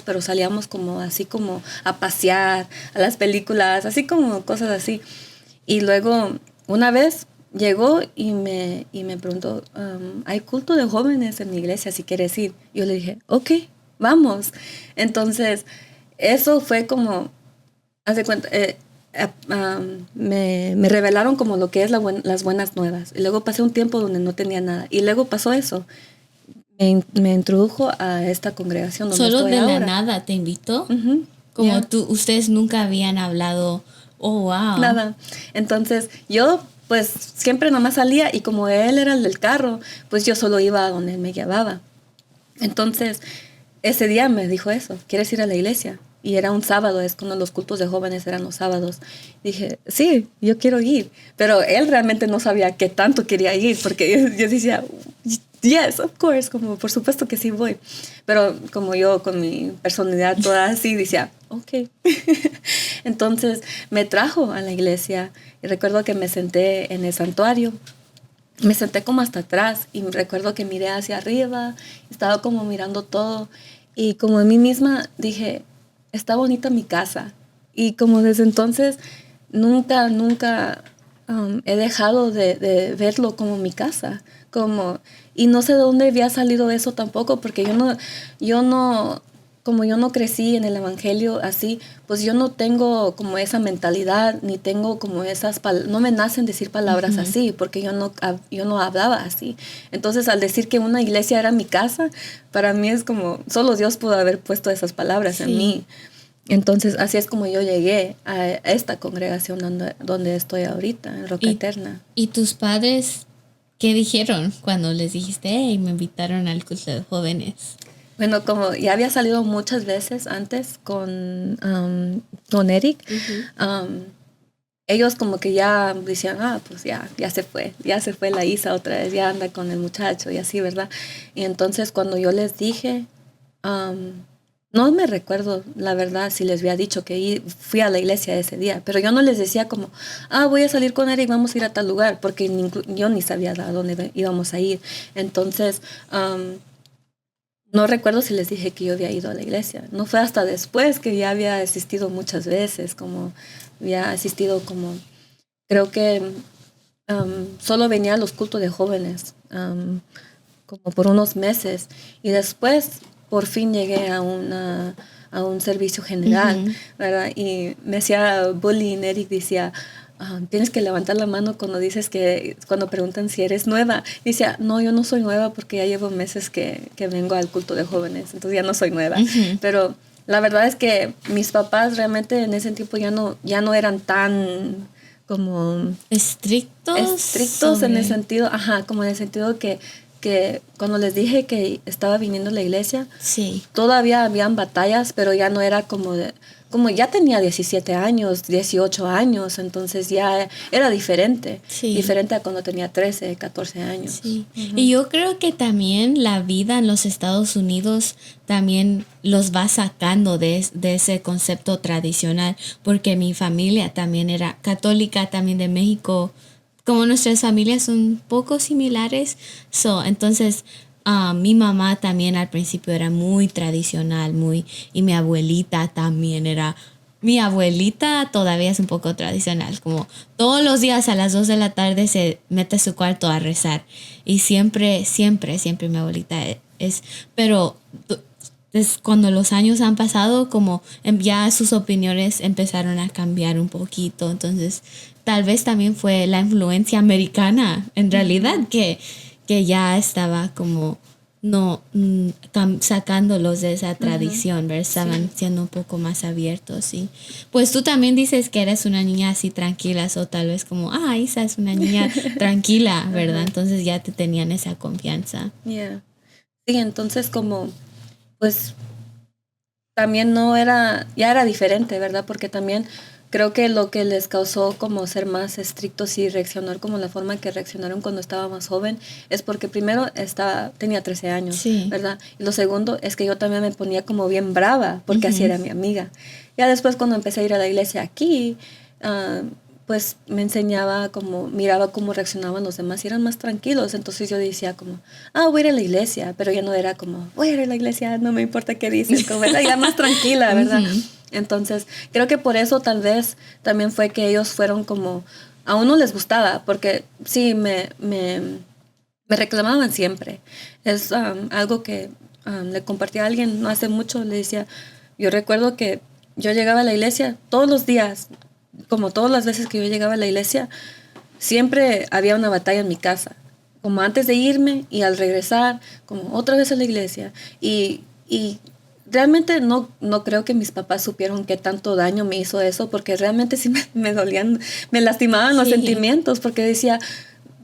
pero salíamos como así como a pasear, a las películas, así como cosas así. Y luego, una vez llegó y me preguntó, hay culto de jóvenes en mi iglesia, si quieres ir. Yo le dije, ok, vamos. Entonces, eso fue como, haz de cuenta, me revelaron como lo que es las buenas nuevas. Y luego pasé un tiempo donde no tenía nada. Y luego pasó eso. Me introdujo a esta congregación donde Solo estoy de ahora. la nada te invitó. Ujú, Como yeah. ustedes nunca habían hablado. Oh, wow. Nada. Entonces yo pues siempre nomás salía y como él era el del carro, pues yo solo iba a donde él me llevaba. Entonces ese día me dijo eso, ¿quieres ir a la iglesia? Y era un sábado, es cuando los cultos de jóvenes eran los sábados. Dije, sí, yo quiero ir. Pero él realmente no sabía qué tanto quería ir, porque yo decía, yes, of course, como por supuesto que sí voy. Pero como yo con mi personalidad toda así, decía, ok. Entonces me trajo a la iglesia y recuerdo que me senté en el santuario. Me senté como hasta atrás y recuerdo que miré hacia arriba, estaba como mirando todo y como en mí misma dije, está bonita mi casa. Y como desde entonces nunca he dejado de verlo como mi casa. Y no sé de dónde había salido eso tampoco, porque como yo no crecí en el evangelio así, pues yo no tengo como esa mentalidad, ni tengo como no me nacen decir palabras así, porque yo no hablaba así. Entonces al decir que una iglesia era mi casa, para mí es como, solo Dios pudo haber puesto esas palabras en mí. Entonces así es como yo llegué a esta congregación donde estoy ahorita, en Roca Eterna. ¿Y tus padres qué dijeron cuando les dijiste, hey, me invitaron al culto de jóvenes? Bueno, como ya había salido muchas veces antes con Eric, ellos como que ya decían, pues ya se fue la Isa otra vez, ya anda con el muchacho y así, ¿verdad? Y entonces cuando yo les dije, no me recuerdo la verdad si les había dicho que fui a la iglesia ese día, pero yo no les decía como, voy a salir con Eric, vamos a ir a tal lugar, porque yo ni sabía a dónde íbamos a ir. Entonces, no recuerdo si les dije que yo había ido a la iglesia. No fue hasta después que ya había asistido muchas veces, como había asistido como, creo que solo venía a los cultos de jóvenes, como por unos meses. Y después, por fin llegué a un servicio general, ¿verdad? Y me hacía bullying, Eric decía, tienes que levantar la mano cuando preguntan si eres nueva. Y decía, no, yo no soy nueva porque ya llevo meses que vengo al culto de jóvenes, entonces ya no soy nueva. Pero la verdad es que mis papás realmente en ese tiempo ya no eran tan como estrictos en el sentido, como en el sentido que cuando les dije que estaba viniendo a la iglesia, sí, todavía habían batallas, pero ya no era como ya tenía 17 años, 18 años, entonces ya era diferente a cuando tenía 13, 14 años. Sí. Y yo creo que también la vida en los Estados Unidos también los va sacando de ese concepto tradicional, porque mi familia también era católica, también de México, como nuestras familias son un poco similares, entonces mi mamá también al principio era muy tradicional, y mi abuelita también era. Mi abuelita todavía es un poco tradicional, como todos los días a las 2 de la tarde se mete a su cuarto a rezar. Y siempre mi abuelita es. Pero cuando los años han pasado, como ya sus opiniones empezaron a cambiar un poquito. Entonces, tal vez también fue la influencia americana, en realidad, que ya estaba como no sacándolos de esa tradición, ¿verdad? Estaban siendo un poco más abiertos, sí. Pues tú también dices que eres una niña así tranquila, o tal vez como, Isa es una niña tranquila, ¿verdad? Entonces ya te tenían esa confianza. Yeah. Sí, entonces como, pues, también ya era diferente, ¿verdad? Porque también creo que lo que les causó como ser más estrictos y reaccionar como la forma que reaccionaron cuando estaba más joven es porque primero tenía 13 años, ¿verdad? Y lo segundo es que yo también me ponía como bien brava porque así era mi amiga. Ya después cuando empecé a ir a la iglesia aquí, pues me miraba cómo reaccionaban los demás y eran más tranquilos. Entonces yo decía como, voy a ir a la iglesia, pero ya no era como, voy a ir a la iglesia, no me importa qué dices, como era ya más tranquila, ¿verdad? Entonces, creo que por eso tal vez también fue que ellos fueron como, a uno les gustaba, porque sí, me reclamaban siempre. Es algo que le compartí a alguien no hace mucho, le decía, yo recuerdo que yo llegaba a la iglesia todos los días, como todas las veces que yo llegaba a la iglesia, siempre había una batalla en mi casa, como antes de irme y al regresar, como otra vez a la iglesia. Y realmente no creo que mis papás supieron qué tanto daño me hizo eso, porque realmente sí me dolían, me lastimaban los sentimientos, porque decía,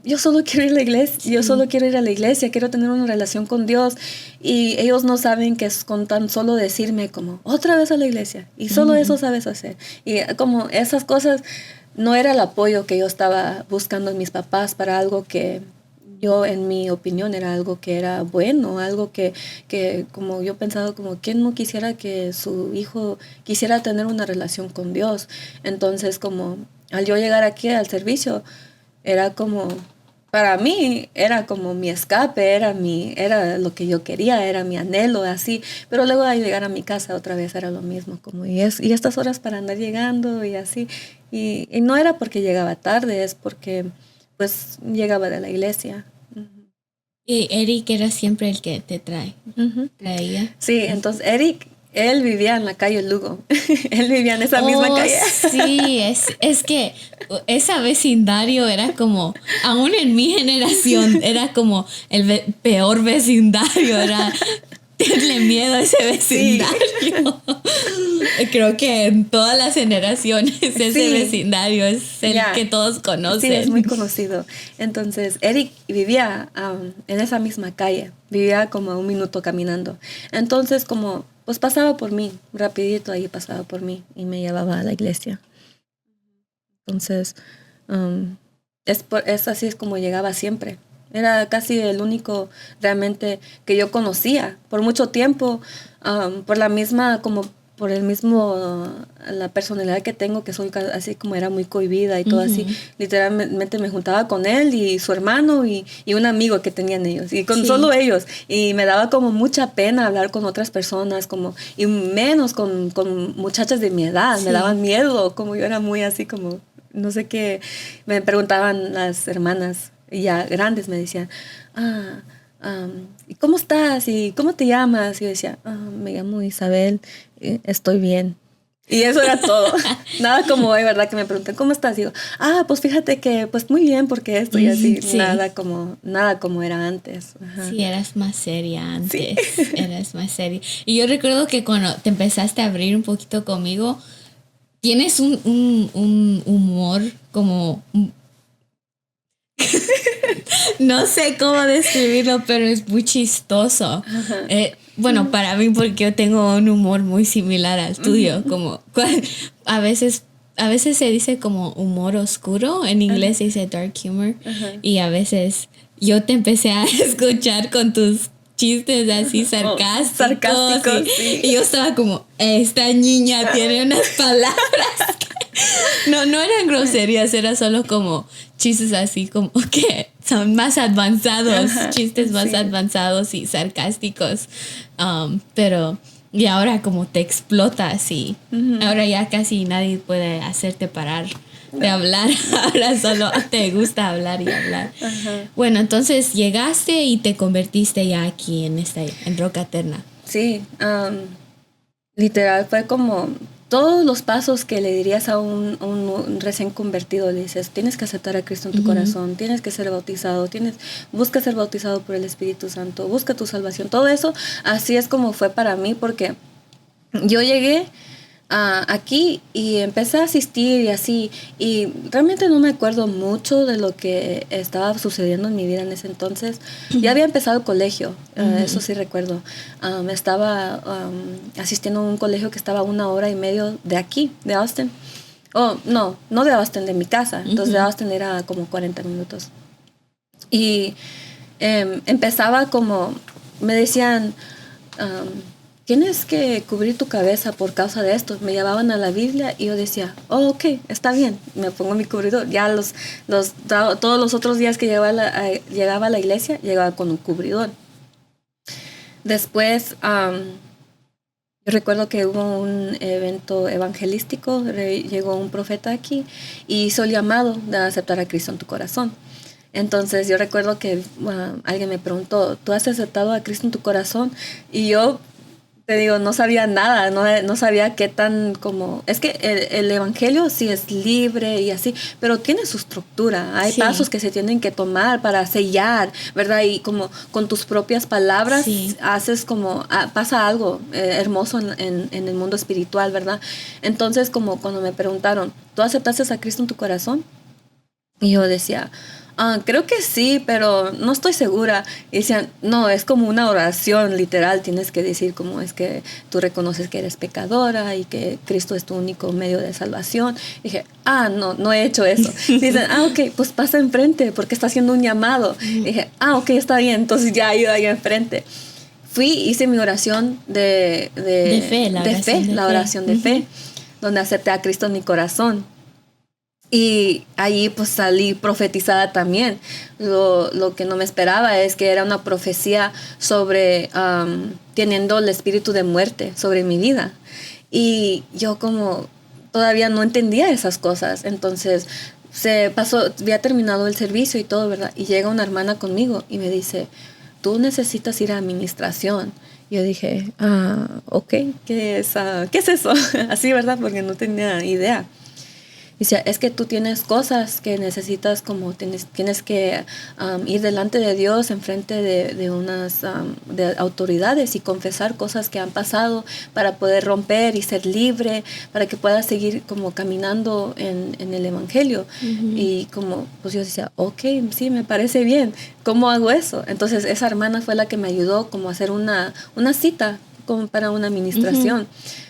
yo solo quiero ir a la iglesia, yo solo quiero ir a la iglesia, quiero tener una relación con Dios. Y ellos no saben que es con tan solo decirme como, otra vez a la iglesia, y solo eso sabes hacer. Y como esas cosas no era el apoyo que yo estaba buscando en mis papás para algo que yo, en mi opinión, era algo que era bueno, algo que como yo pensaba, como, ¿quién no quisiera que su hijo quisiera tener una relación con Dios? Entonces, como, al yo llegar aquí al servicio, era como, para mí era como mi escape, era lo que yo quería, era mi anhelo, así. Pero luego al llegar a mi casa otra vez era lo mismo, como y estas horas para andar llegando y así. Y no era porque llegaba tarde, es porque pues llegaba de la iglesia. Y Eric era siempre el que te traía. Sí, entonces Eric, él vivía en la calle Lugo. Él vivía en esa misma calle. Sí, es que ese vecindario era como, aún en mi generación, era como el peor vecindario. Era tenerle miedo a ese vecindario. Sí. Creo que en todas las generaciones ese vecindario es el que todos conocen. Sí, es muy conocido. Entonces, Eric vivía en esa misma calle. Vivía como a 1 minuto caminando. Entonces, como pues pasaba por mí, rapidito ahí pasaba por mí y me llevaba a la iglesia. Entonces, es así es como llegaba siempre. Era casi el único realmente que yo conocía por mucho tiempo, por la misma, como por el mismo, la personalidad que tengo, que soy así como era muy cohibida y todo así. Literalmente me juntaba con él y su hermano y un amigo que tenían ellos, y con solo ellos. Y me daba como mucha pena hablar con otras personas, como, y menos con muchachas de mi edad. Me daban miedo, como yo era muy así como, no sé qué. Me preguntaban las hermanas, ya grandes, me decían, ¿y cómo estás? ¿Y cómo te llamas? Y yo decía, me llamo Isabel, estoy bien. Y eso era todo. Nada como hoy, ¿verdad? Que me preguntan, ¿cómo estás? Y digo, pues fíjate que, pues muy bien, porque esto y así. Sí. Nada como era antes. Ajá. Sí, eras más seria antes. Sí. Eras más seria. Y yo recuerdo que cuando te empezaste a abrir un poquito conmigo, tienes un humor como... No sé cómo describirlo, pero es muy chistoso. Bueno, para mí, porque yo tengo un humor muy similar al tuyo. Como a veces se dice como humor oscuro, en inglés se dice dark humor. Y a veces yo te empecé a escuchar con tus chistes así sarcásticos. Y yo estaba como, esta niña tiene unas palabras que no eran groserías, era solo como chistes así como que son más avanzados, chistes más avanzados y sarcásticos. Pero y ahora como te explota así, ahora ya casi nadie puede hacerte parar de hablar. Ahora solo te gusta hablar y hablar. Bueno, entonces llegaste y te convertiste ya aquí en Roca Eterna. Sí, literal fue como todos los pasos que le dirías a un recién convertido. Le dices, tienes que aceptar a Cristo en tu corazón, tienes que ser bautizado, busca ser bautizado por el Espíritu Santo, busca tu salvación. Todo eso, así es como fue para mí, porque yo llegué aquí y empecé a asistir y así, y realmente no me acuerdo mucho de lo que estaba sucediendo en mi vida en ese entonces. Ya había empezado el colegio, eso sí recuerdo. Estaba asistiendo a un colegio que estaba a 1.5 horas de aquí, de Austin. No de Austin, de mi casa. Entonces de Austin era como 40 minutos. Y empezaba como, me decían, tienes que cubrir tu cabeza por causa de esto. Me llevaban a la Biblia y yo decía, ok, está bien, me pongo mi cubridor. Ya todos los otros días que llegaba a la iglesia, llegaba con un cubridor. Después, yo recuerdo que hubo un evento evangelístico, llegó un profeta aquí y hizo el llamado de aceptar a Cristo en tu corazón. Entonces yo recuerdo que alguien me preguntó, ¿tú has aceptado a Cristo en tu corazón? Y yo te digo, no sabía nada, no sabía qué tan como... Es que el evangelio sí es libre y así, pero tiene su estructura. Hay pasos que se tienen que tomar para sellar, ¿verdad? Y como con tus propias palabras haces como... pasa algo hermoso en el mundo espiritual, ¿verdad? Entonces, como cuando me preguntaron, ¿tú aceptaste a Cristo en tu corazón? Y yo decía... creo que sí, pero no estoy segura. Y decían, no, es como una oración literal. Tienes que decir como es que tú reconoces que eres pecadora y que Cristo es tu único medio de salvación. Y dije, no he hecho eso. Y dicen, ok, pues pasa enfrente porque está haciendo un llamado. Y dije, ok, está bien. Entonces ya he ido ahí enfrente. Hice mi oración de fe, la oración de fe, donde acepté a Cristo en mi corazón. Y allí pues salí profetizada también. Lo que no me esperaba es que era una profecía sobre teniendo el espíritu de muerte sobre mi vida. Y yo como todavía no entendía esas cosas. Entonces se pasó, había terminado el servicio y todo, ¿verdad? Y llega una hermana conmigo y me dice, tú necesitas ir a administración. Yo dije, ok, ¿qué es eso? Así, ¿verdad? Porque no tenía idea. Dice, es que tú tienes cosas que necesitas, como tienes que ir delante de Dios en frente de unas de autoridades y confesar cosas que han pasado para poder romper y ser libre, para que puedas seguir como caminando en el evangelio. Y como, pues yo decía, ok, sí, me parece bien. ¿Cómo hago eso? Entonces esa hermana fue la que me ayudó como a hacer una cita como para una administración.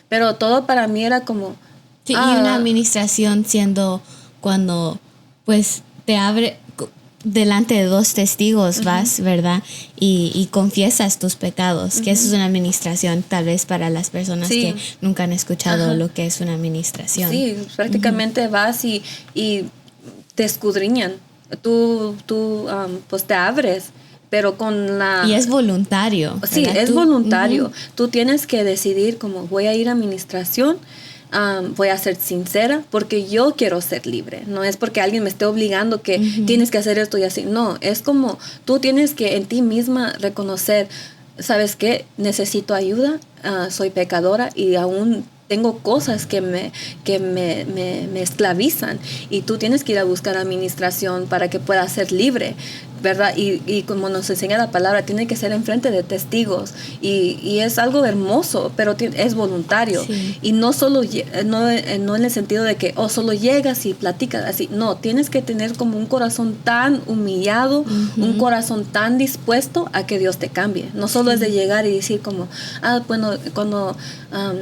Pero todo para mí era como... Sí, y una administración siendo cuando pues te abre delante de 2 testigos, vas, ¿verdad? Y confiesas tus pecados, que eso es una administración, tal vez para las personas que nunca han escuchado lo que es una administración. Sí, prácticamente vas y te escudriñan. Tú pues te abres. Pero con la... Y es voluntario. Sí, ¿verdad? Es voluntario. Tú tienes que decidir como voy a ir a administración, voy a ser sincera porque yo quiero ser libre. No es porque alguien me esté obligando que tienes que hacer esto y así. No, es como tú tienes que en ti misma reconocer, ¿sabes qué? Necesito ayuda, soy pecadora y aún tengo cosas que me esclavizan y tú tienes que ir a buscar administración para que puedas ser libre, ¿verdad? Y como nos enseña la palabra, tiene que ser enfrente de testigos y es algo hermoso, pero es voluntario. Y no solo no en el sentido de que solo llegas y platicas así. No, tienes que tener como un corazón tan humillado, un corazón tan dispuesto a que Dios te cambie. No solo es de llegar y decir como, bueno, cuando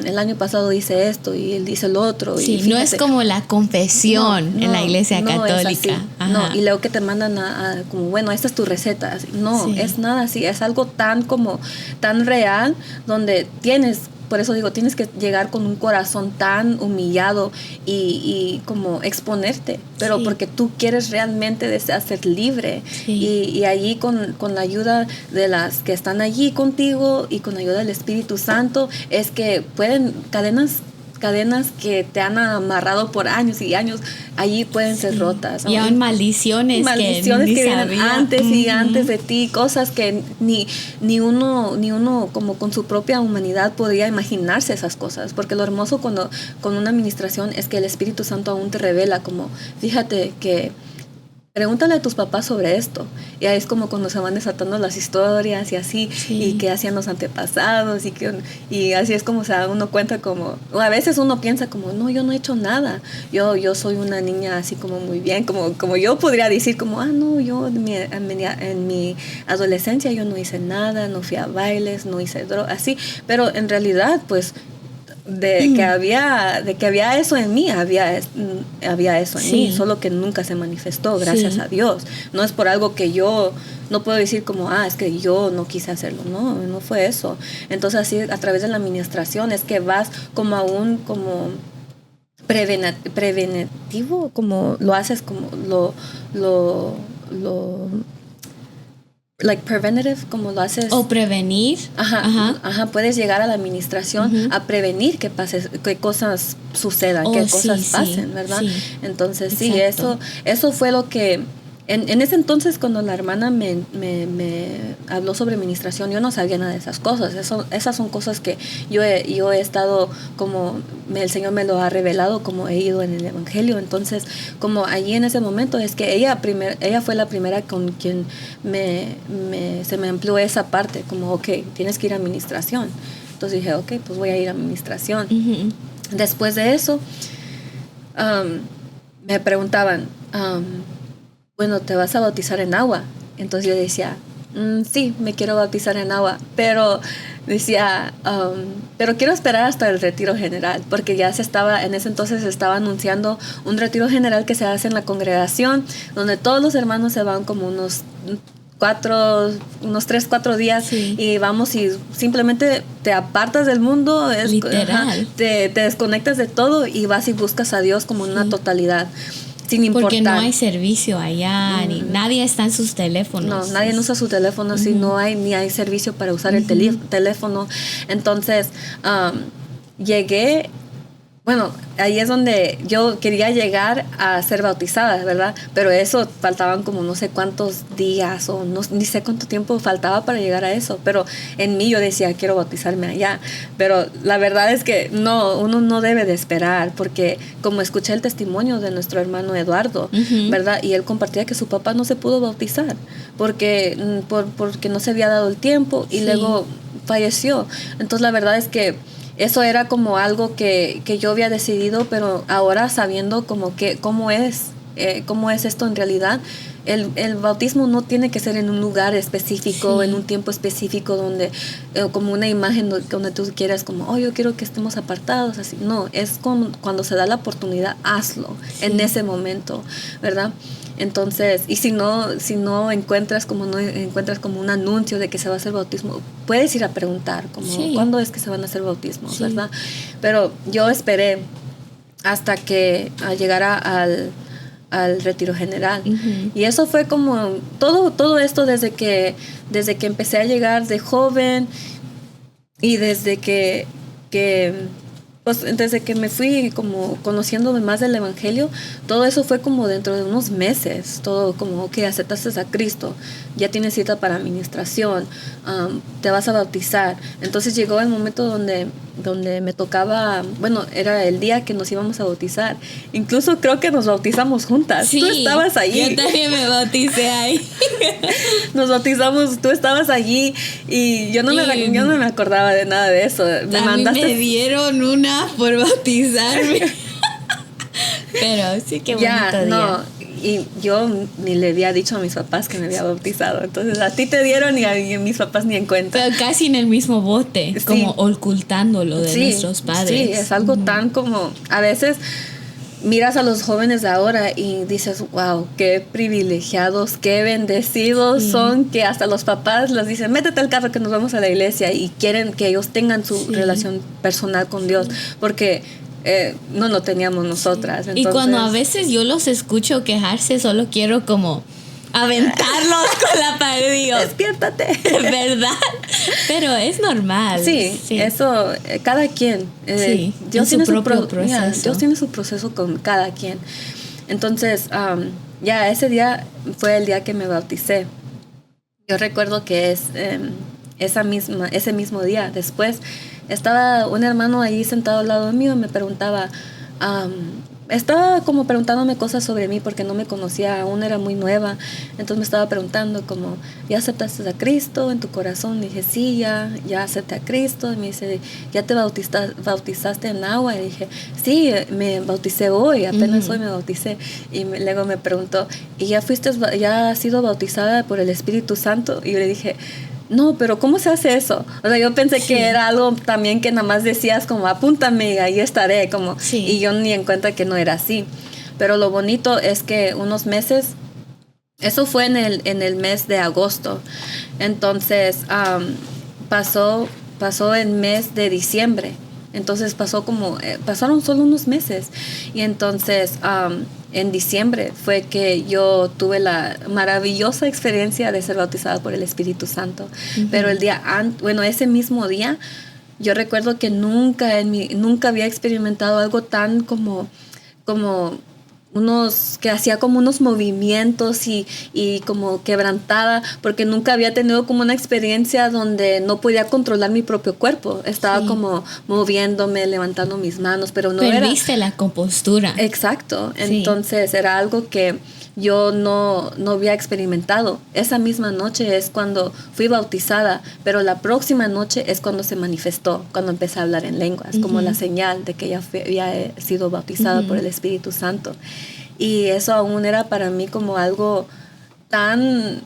el año pasado hice esto y él dice lo otro. Sí, y no es como la confesión en la iglesia católica. No, y luego que te mandan como, bueno, esta es tu receta. No, es nada así. Es algo tan real donde por eso digo, tienes que llegar con un corazón tan humillado y como exponerte, pero porque tú quieres realmente desear ser libre. Y allí con la ayuda de las que están allí contigo y con la ayuda del Espíritu Santo es que pueden cadenas que te han amarrado por años y años, allí pueden ser rotas. Y aún maldiciones que vienen antes y antes de ti, cosas que ni uno como con su propia humanidad podría imaginarse esas cosas, porque lo hermoso con una administración es que el Espíritu Santo aún te revela como, fíjate que pregúntale a tus papás sobre esto. Y ahí es como cuando se van desatando las historias y así, y qué hacían los antepasados, y así es como se da uno cuenta como, o a veces uno piensa como, no, yo no he hecho nada. Yo soy una niña así como muy bien, como yo podría decir como, no, yo en mi adolescencia yo no hice nada, no fui a bailes, no hice drogas, así. Pero en realidad, pues, de que había eso en mí, había eso en mí, solo que nunca se manifestó, gracias a Dios. No es por algo que yo no puedo decir como, es que yo no quise hacerlo, no fue eso. Entonces así a través de la administración es que vas como aún como preventivo, como lo haces como lo like preventative, como lo haces. O prevenir. Ajá, puedes llegar a la administración a prevenir que cosas sucedan, que cosas pasen, ¿verdad? Sí. Entonces, exacto. Eso fue lo que En ese entonces, cuando la hermana me habló sobre ministración, yo no sabía nada de esas cosas. Esas son cosas que yo he estado como, el Señor me lo ha revelado, como he ido en el Evangelio. Entonces, como allí en ese momento, es que ella fue la primera con quien se me amplió esa parte, como, ok, tienes que ir a administración. Entonces dije, ok, pues voy a ir a administración. Ujú. Después de eso, me preguntaban, bueno, ¿te vas a bautizar en agua? Entonces yo decía, sí, me quiero bautizar en agua, pero decía, pero quiero esperar hasta el retiro general, porque ya en ese entonces se estaba anunciando un retiro general que se hace en la congregación, donde todos los hermanos se van como unos 3, 4 días, Sí. y vamos y simplemente te apartas del mundo, Literal. te desconectas de todo y vas y buscas a Dios como una totalidad. Sin importar. Porque no hay servicio allá, ni nadie está en sus teléfonos. No, nadie usa su teléfono, si no hay, ni hay servicio para usar el teléfono. Entonces, llegué, bueno, ahí es donde yo quería llegar a ser bautizada, ¿verdad? Pero eso, faltaban como no sé cuántos días o ni sé cuánto tiempo faltaba para llegar a eso. Pero en mí yo decía, quiero bautizarme allá. Pero la verdad es que no, uno no debe de esperar, porque como escuché el testimonio de nuestro hermano Eduardo, ¿verdad? Y él compartía que su papá no se pudo bautizar porque no se había dado el tiempo y luego falleció. Entonces la verdad es que eso era como algo que yo había decidido, pero ahora sabiendo como que cómo es esto en realidad, el bautismo no tiene que ser en un lugar específico, en un tiempo específico, donde como una imagen donde tú quieras como, yo quiero que estemos apartados, así. No, es cuando se da la oportunidad, hazlo en ese momento, ¿verdad? Entonces, y si no encuentras como un anuncio de que se va a hacer bautismo, puedes ir a preguntar como ¿cuándo es que se van a hacer bautismos? ¿Verdad? Pero yo esperé hasta que llegara al retiro general. Y eso fue como todo esto desde que empecé a llegar de joven, y desde que me fui como conociéndome más del Evangelio, todo eso fue como dentro de unos meses, todo como que aceptaste a Cristo, ya tienes cita para administración, te vas a bautizar. Entonces llegó el momento donde me tocaba, bueno, era el día que nos íbamos a bautizar. Incluso creo que nos bautizamos juntas. Sí, tú estabas allí. Yo también me bauticé ahí. Nos bautizamos, tú estabas allí, y yo no me acordaba de nada de eso. Me dieron una por bautizarme. Pero sí, qué bonito día. Y yo ni le había dicho a mis papás que me había bautizado. Entonces a ti te dieron y a mis papás ni en cuenta. Pero casi en el mismo bote, como ocultándolo de nuestros padres. Sí, es algo tan como, a veces miras a los jóvenes de ahora y dices, wow, qué privilegiados, qué bendecidos son, que hasta los papás les dicen, métete al carro que nos vamos a la iglesia, y quieren que ellos tengan su relación personal con Dios, porque no lo teníamos nosotras. Entonces, y cuando a veces yo los escucho quejarse, solo quiero como aventarlos con la pared y digo, despiértate. ¿Verdad? Pero es normal. Sí, eso, cada quien. Dios tiene su propio proceso. Dios tiene su proceso con cada quien. Entonces, ese día fue el día que me bauticé. Yo recuerdo que ese mismo día, después, estaba un hermano ahí sentado al lado mío y me preguntaba, estaba como preguntándome cosas sobre mí porque no me conocía, aún era muy nueva. Entonces me estaba preguntando como, ¿ya aceptaste a Cristo en tu corazón? Y dije, sí, ya acepté a Cristo. Y me dice, ¿ya te bautizaste en agua? Y dije, sí, me bauticé hoy, apenas hoy me bauticé. Y luego me preguntó, ¿y ya has sido bautizada por el Espíritu Santo? Y yo le dije, no, pero ¿cómo se hace eso? O sea, yo pensé que era algo también que nada más decías como apúntame y ahí estaré, como, y yo ni en cuenta que no era así. Pero lo bonito es que unos meses, eso fue en el mes de agosto, entonces pasó el mes de diciembre, entonces pasaron solo unos meses, y entonces en diciembre fue que yo tuve la maravillosa experiencia de ser bautizada por el Espíritu Santo. Pero ese mismo día, yo recuerdo que nunca había experimentado algo tan como que hacía como unos movimientos y como quebrantada, porque nunca había tenido como una experiencia donde no podía controlar mi propio cuerpo. Estaba como moviéndome, levantando mis manos, pero no Perdiste la compostura. Exacto. Sí. Entonces era algo que yo no había experimentado. Esa misma noche es cuando fui bautizada, pero la próxima noche es cuando se manifestó, cuando empecé a hablar en lenguas, como la señal de que ya había sido bautizada por el Espíritu Santo. Y eso aún era para mí como algo tan...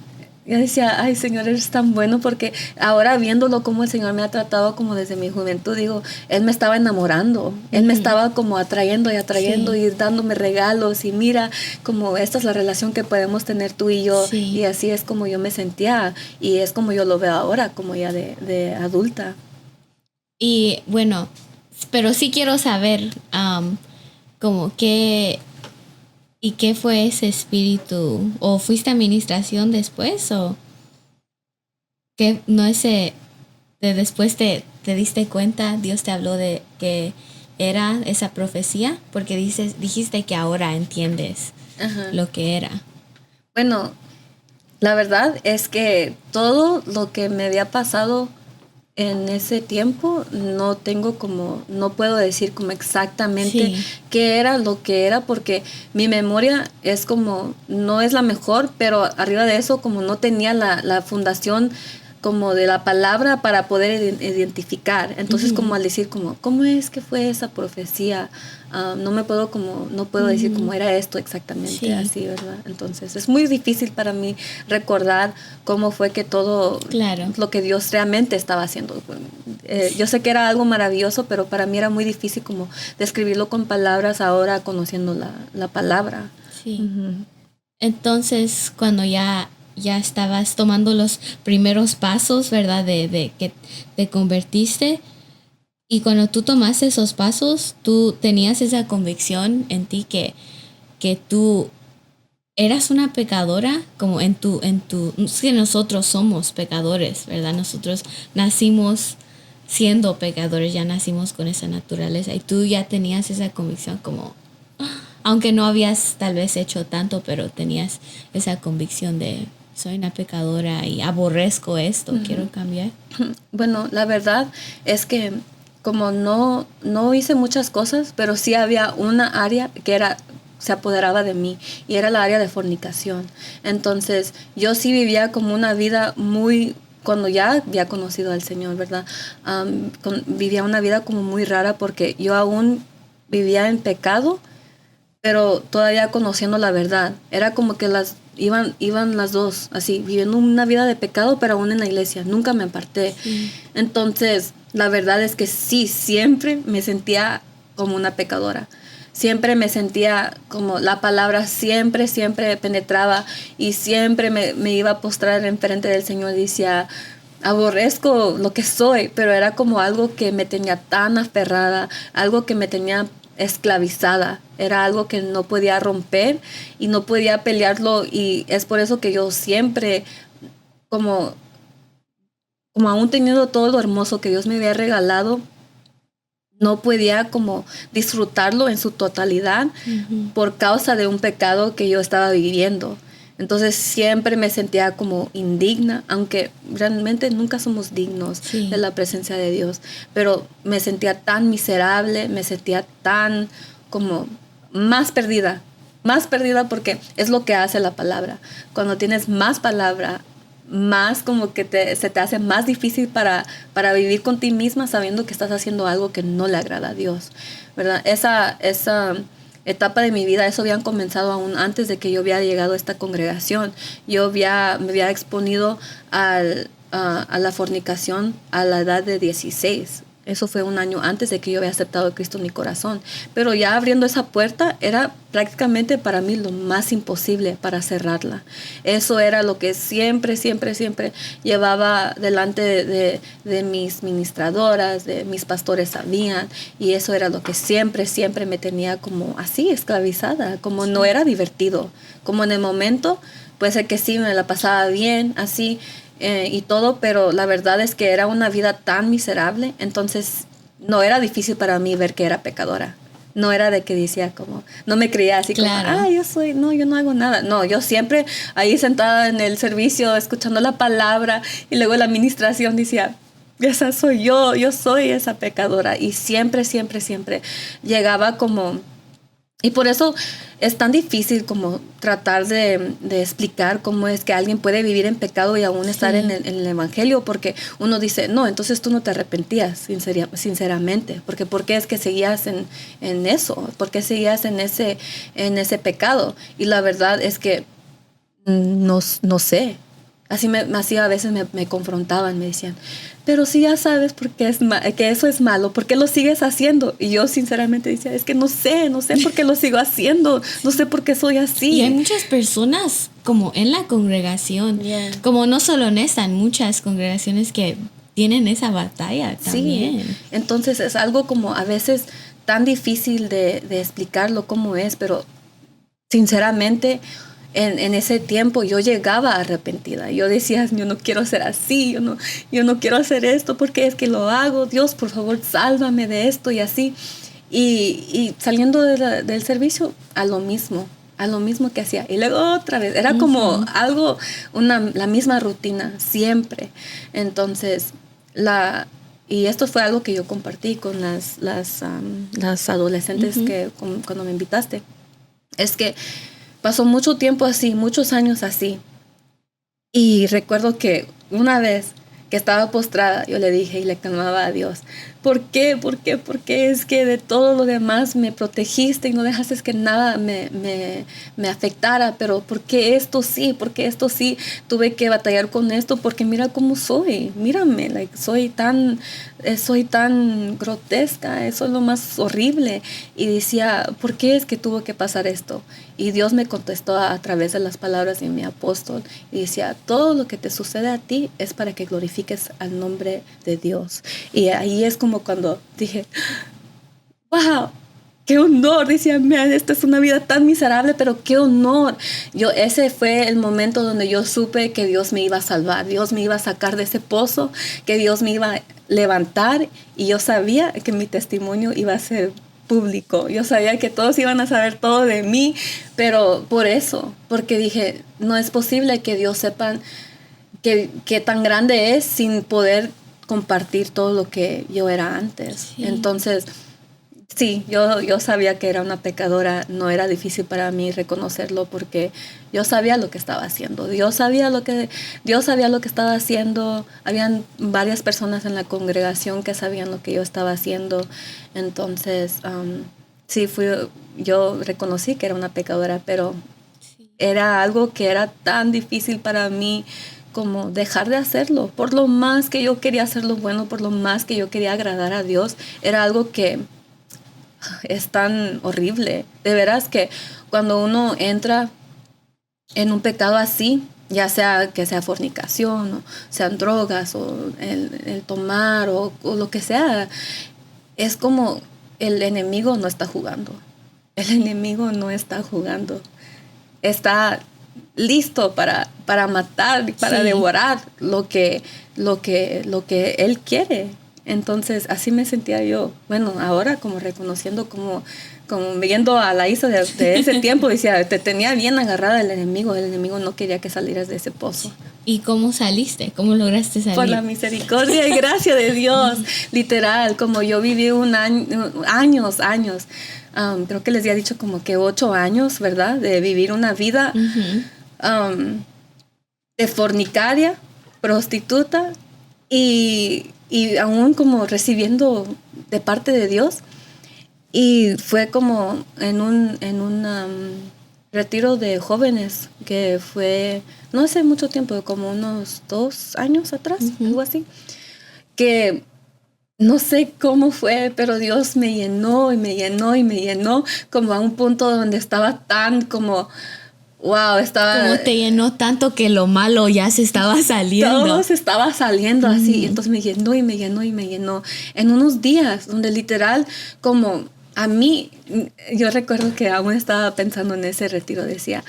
Yo decía, ay, Señor, eres tan bueno, porque ahora viéndolo como el Señor me ha tratado como desde mi juventud, digo, Él me estaba enamorando, Él me estaba como atrayendo y dándome regalos, y mira, como esta es la relación que podemos tener tú y yo, y así es como yo me sentía, y es como yo lo veo ahora, como ya de adulta. Y bueno, pero sí quiero saber como qué... ¿Y qué fue ese espíritu? ¿O fuiste a administración después? ¿O qué? No ese... después te diste cuenta, Dios te habló de que era esa profecía, porque dijiste que ahora entiendes lo que era. Bueno, la verdad es que todo lo que me había pasado en ese tiempo no puedo decir como exactamente qué era lo que era, porque mi memoria es como, no es la mejor, pero arriba de eso como no tenía la fundación como de la palabra para poder identificar. Entonces como al decir como, ¿cómo es que fue esa profecía? No puedo decir cómo era esto exactamente así, ¿verdad? Entonces es muy difícil para mí recordar cómo fue que todo lo que Dios realmente estaba haciendo. Yo sé que era algo maravilloso, pero para mí era muy difícil como describirlo con palabras ahora conociendo la palabra. Sí. Entonces cuando ya estabas tomando los primeros pasos, ¿verdad? De que te convertiste. Y cuando tú tomaste esos pasos, tú tenías esa convicción en ti que tú eras una pecadora, como en tu, es que nosotros somos pecadores, ¿verdad? Nosotros nacimos siendo pecadores, ya nacimos con esa naturaleza, y tú ya tenías esa convicción como, aunque no habías tal vez hecho tanto, pero tenías esa convicción de soy una pecadora y aborrezco esto, quiero cambiar. Bueno, la verdad es que como no hice muchas cosas, pero sí había una área que se apoderaba de mí, y era la área de fornicación. Entonces yo sí vivía como una vida cuando ya había conocido al Señor, ¿verdad? Vivía una vida como muy rara, porque yo aún vivía en pecado, pero todavía conociendo la verdad. Era como que iban las dos, así, viviendo una vida de pecado, pero aún en la iglesia. Nunca me aparté. Entonces, la verdad es que sí, siempre me sentía como una pecadora. Siempre me sentía como la palabra siempre penetraba, y siempre me iba a postrar enfrente del Señor y decía, aborrezco lo que soy, pero era como algo que me tenía tan aferrada, algo que me tenía esclavizada, era algo que no podía romper y no podía pelearlo, y es por eso que yo siempre como aún teniendo todo lo hermoso que Dios me había regalado, no podía como disfrutarlo en su totalidad por causa de un pecado que yo estaba viviendo. Entonces siempre me sentía como indigna, aunque realmente nunca somos dignos de la presencia de Dios, pero me sentía tan miserable, me sentía tan como más perdida porque es lo que hace la palabra. Cuando tienes más palabra, más como que se te hace más difícil para vivir con ti misma, sabiendo que estás haciendo algo que no le agrada a Dios, ¿verdad? Esa etapa de mi vida, eso habían comenzado aún antes de que yo había llegado a esta congregación. Yo me había exponido a la fornicación a la edad de 16. Eso fue un año antes de que yo había aceptado a Cristo en mi corazón. Pero ya abriendo esa puerta era prácticamente para mí lo más imposible para cerrarla. Eso era lo que siempre llevaba delante de mis ministradoras, de mis pastores sabían. Y eso era lo que siempre me tenía como así, esclavizada, como no era divertido. Como en el momento, puede ser que sí, me la pasaba bien, así, y todo, pero la verdad es que era una vida tan miserable, entonces no era difícil para mí ver que era pecadora. No era de que decía como, no me creía así Claro. como, yo no hago nada. No, yo siempre ahí sentada en el servicio, escuchando la palabra, y luego la administración decía, esa soy yo soy esa pecadora. Y siempre, siempre, siempre llegaba como... Y por eso es tan difícil como tratar de explicar cómo es que alguien puede vivir en pecado y aún estar en el evangelio, porque uno dice, no, entonces tú no te arrepentías sinceramente, porque ¿por qué es que seguías en eso? ¿Por qué seguías en ese pecado? Y la verdad es que no sé. Así a veces me confrontaban, me decían, pero si ya sabes por qué que eso es malo, ¿por qué lo sigues haciendo? Y yo sinceramente decía, es que no sé por qué lo sigo haciendo, no sé por qué soy así. Y hay muchas personas como en la congregación, como no solo en esta, en muchas congregaciones que tienen esa batalla también. Sí, entonces es algo como a veces tan difícil de explicarlo cómo es, pero sinceramente... En ese tiempo yo llegaba arrepentida. Yo decía, yo no quiero ser así, yo no quiero hacer esto porque es que lo hago. Dios, por favor, sálvame de esto y así. Y saliendo del servicio, a lo mismo que hacía. Y luego otra vez, era como algo, la misma rutina, siempre. Entonces, y esto fue algo que yo compartí con las adolescentes cuando me invitaste. Es que pasó mucho tiempo así, muchos años así. Y recuerdo que una vez que estaba postrada, yo le dije y le clamaba a Dios, ¿por qué? ¿Por qué? ¿Por qué es que de todo lo demás me protegiste y no dejaste que nada me afectara? Pero ¿por qué esto sí? ¿Por qué esto sí? Tuve que batallar con esto porque mira cómo soy. Mírame, soy tan grotesca, eso es lo más horrible. Y decía, ¿por qué es que tuvo que pasar esto? Y Dios me contestó a través de las palabras de mi apóstol y decía, todo lo que te sucede a ti es para que glorifiques al nombre de Dios. Y ahí es como cuando dije, wow, qué honor. Decía, man, esta es una vida tan miserable, pero qué honor. Ese fue el momento donde yo supe que Dios me iba a salvar, Dios me iba a sacar de ese pozo, que Dios me iba a levantar, y yo sabía que mi testimonio iba a ser público. Yo sabía que todos iban a saber todo de mí, pero porque dije, no es posible que Dios sepa qué tan grande es sin poder compartir todo lo que yo era antes. Sí. Entonces, sí, yo sabía que era una pecadora. No era difícil para mí reconocerlo porque yo sabía lo que estaba haciendo. Dios sabía lo que estaba haciendo. Habían varias personas en la congregación que sabían lo que yo estaba haciendo. Entonces, sí, yo reconocí que era una pecadora, pero era algo que era tan difícil para mí como dejar de hacerlo. Por lo más que yo quería hacer lo bueno, por lo más que yo quería agradar a Dios, era algo que es tan horrible. De veras que cuando uno entra en un pecado así, ya sea que sea fornicación, o sean drogas, o el tomar, o lo que sea, es como el enemigo no está jugando. El enemigo no está jugando. Está listo para matar y para devorar lo que él quiere. Entonces, así me sentía yo. Bueno, ahora como reconociendo, como viendo a la Isa de ese tiempo, decía, te tenía bien agarrada el enemigo no quería que salieras de ese pozo. ¿Y cómo saliste? ¿Cómo lograste salir? Por la misericordia y gracia de Dios, literal, como yo viví años, creo que les había dicho como que 8 años, ¿verdad? De vivir una vida de fornicaria, prostituta, y aún como recibiendo de parte de Dios. Y fue como en un retiro de jóvenes que fue, no hace mucho tiempo, como unos 2 años atrás, algo así, que no sé cómo fue, pero Dios me llenó y me llenó y me llenó, como a un punto donde estaba tan como... Wow, como te llenó tanto que lo malo ya se estaba saliendo. Todo se estaba saliendo así. Y entonces me llenó y me llenó y me llenó. En unos días donde literal, como a mí, yo recuerdo que aún estaba pensando en ese retiro, decía,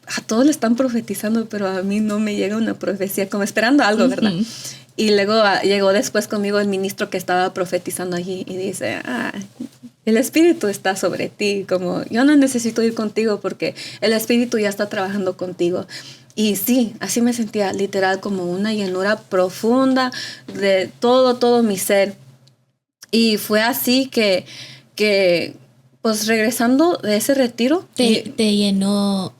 a todos le están profetizando, pero a mí no me llega una profecía, como esperando algo, ¿verdad? Y luego llegó después conmigo el ministro que estaba profetizando allí y dice, el Espíritu está sobre ti, como yo no necesito ir contigo porque el Espíritu ya está trabajando contigo. Y sí, así me sentía, literal, como una llenura profunda de todo mi ser. Y fue así que pues regresando de ese retiro. ¿Te llenó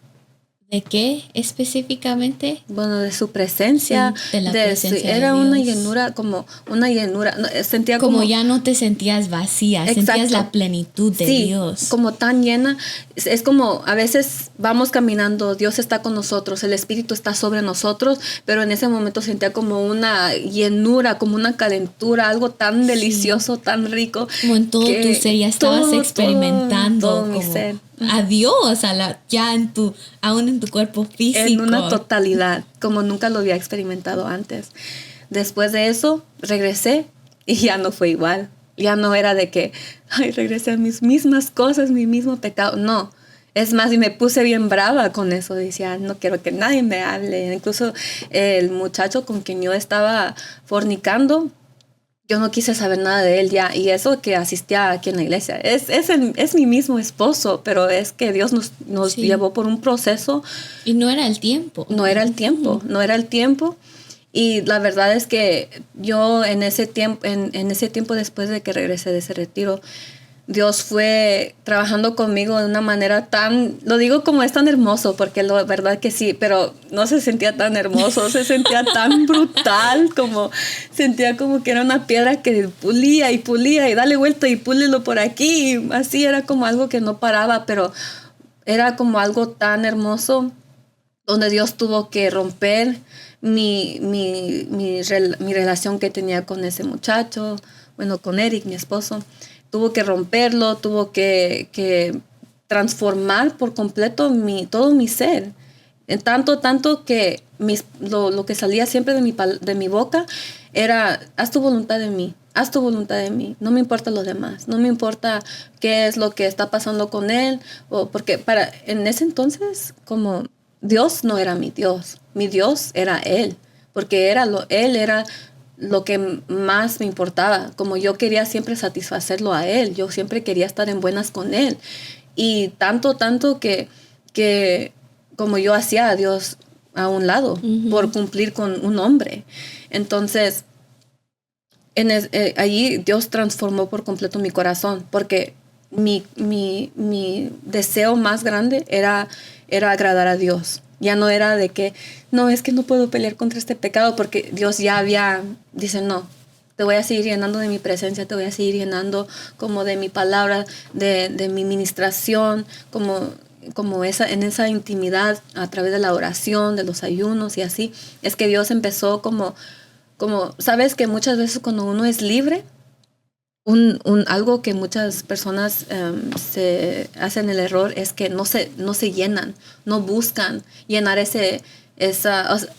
de qué específicamente? Bueno, de su presencia, Sí, de la presencia de era Dios. una llenura, como una llenura, sentía como ya no te sentías vacía, sentías Exacto. la plenitud de Sí, Dios. como tan llena. Es como a veces vamos caminando, Dios está con nosotros, el Espíritu está sobre nosotros, pero en ese momento sentía como una llenura, como una calentura, algo tan delicioso, tan rico. Como en todo tu ser ya estabas experimentando todo mi como ser. a Dios, ya aún en tu cuerpo físico. En una totalidad, como nunca lo había experimentado antes. Después de eso, regresé y ya no fue igual. Ya no era de que, ay, regresé a mis mismas cosas, mi mismo pecado. No. Es más, y me puse bien brava con eso. Decía, no quiero que nadie me hable. Incluso el muchacho con quien yo estaba fornicando, yo no quise saber nada de él ya. Y eso que asistía aquí en la iglesia. Es mi mismo esposo, pero es que Dios nos llevó por un proceso. Y no era el tiempo. No era el tiempo, no era el tiempo. Y la verdad es que yo en ese tiempo después de que regresé de ese retiro, Dios fue trabajando conmigo de una manera lo digo como es tan hermoso, porque la verdad que sí, pero no se sentía tan hermoso, se sentía tan brutal, sentía como que era una piedra que pulía y dale vuelta y púlelo por aquí, y así era como algo que no paraba, pero era como algo tan hermoso donde Dios tuvo que romper mi relación que tenía con ese muchacho, bueno, con Eric, mi esposo. Tuvo que romperlo, tuvo que transformar por completo todo mi ser. En tanto que lo que salía siempre de mi boca era, haz tu voluntad en mí, haz tu voluntad en mí, no me importa lo demás, no me importa qué es lo que está pasando con él, porque en ese entonces, como Dios no era mi Dios era Él, porque Él era lo que más me importaba, como yo quería siempre satisfacerlo a Él, yo siempre quería estar en buenas con Él, y tanto que como yo hacía a Dios a un lado, por cumplir con un hombre. Entonces, allí Dios transformó por completo mi corazón, porque mi deseo más grande era agradar a Dios. Ya no era de que, no, es que no puedo pelear contra este pecado, porque Dios dice, no, te voy a seguir llenando de mi presencia, te voy a seguir llenando como de mi palabra, de mi ministración, como en esa intimidad a través de la oración, de los ayunos y así. Es que Dios empezó como sabes que muchas veces cuando uno es libre, algo que muchas personas se hacen el error es que no se llenan, no buscan llenar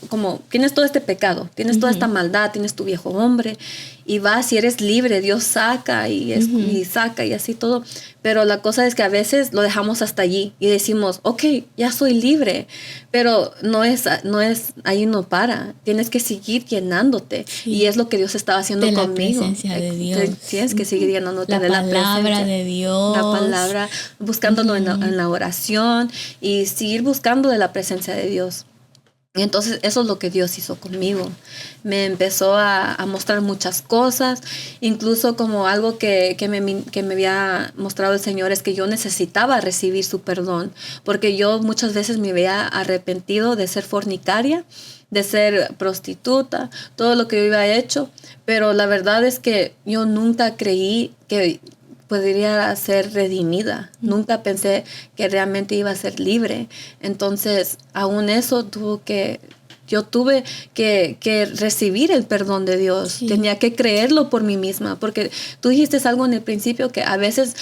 como tienes todo este pecado, tienes toda esta maldad, tienes tu viejo hombre y vas y eres libre, Dios saca y saca y así todo, pero la cosa es que a veces lo dejamos hasta allí y decimos, ok, ya soy libre, pero no es ahí no para, tienes que seguir llenándote y es lo que Dios estaba haciendo conmigo. La presencia de Dios. Tienes que seguir llenándote de la palabra de Dios. La palabra, buscándolo en la oración y seguir buscando de la presencia de Dios. Y entonces eso es lo que Dios hizo conmigo. Me empezó a mostrar muchas cosas, incluso como algo que me había mostrado el Señor es que yo necesitaba recibir su perdón, porque yo muchas veces me había arrepentido de ser fornicaria, de ser prostituta, todo lo que yo había hecho, pero la verdad es que yo nunca creí que podría ser redimida. Nunca pensé que realmente iba a ser libre. Entonces, aún eso yo tuve que recibir el perdón de Dios. Sí. Tenía que creerlo por mí misma, porque tú dijiste algo en el principio que a veces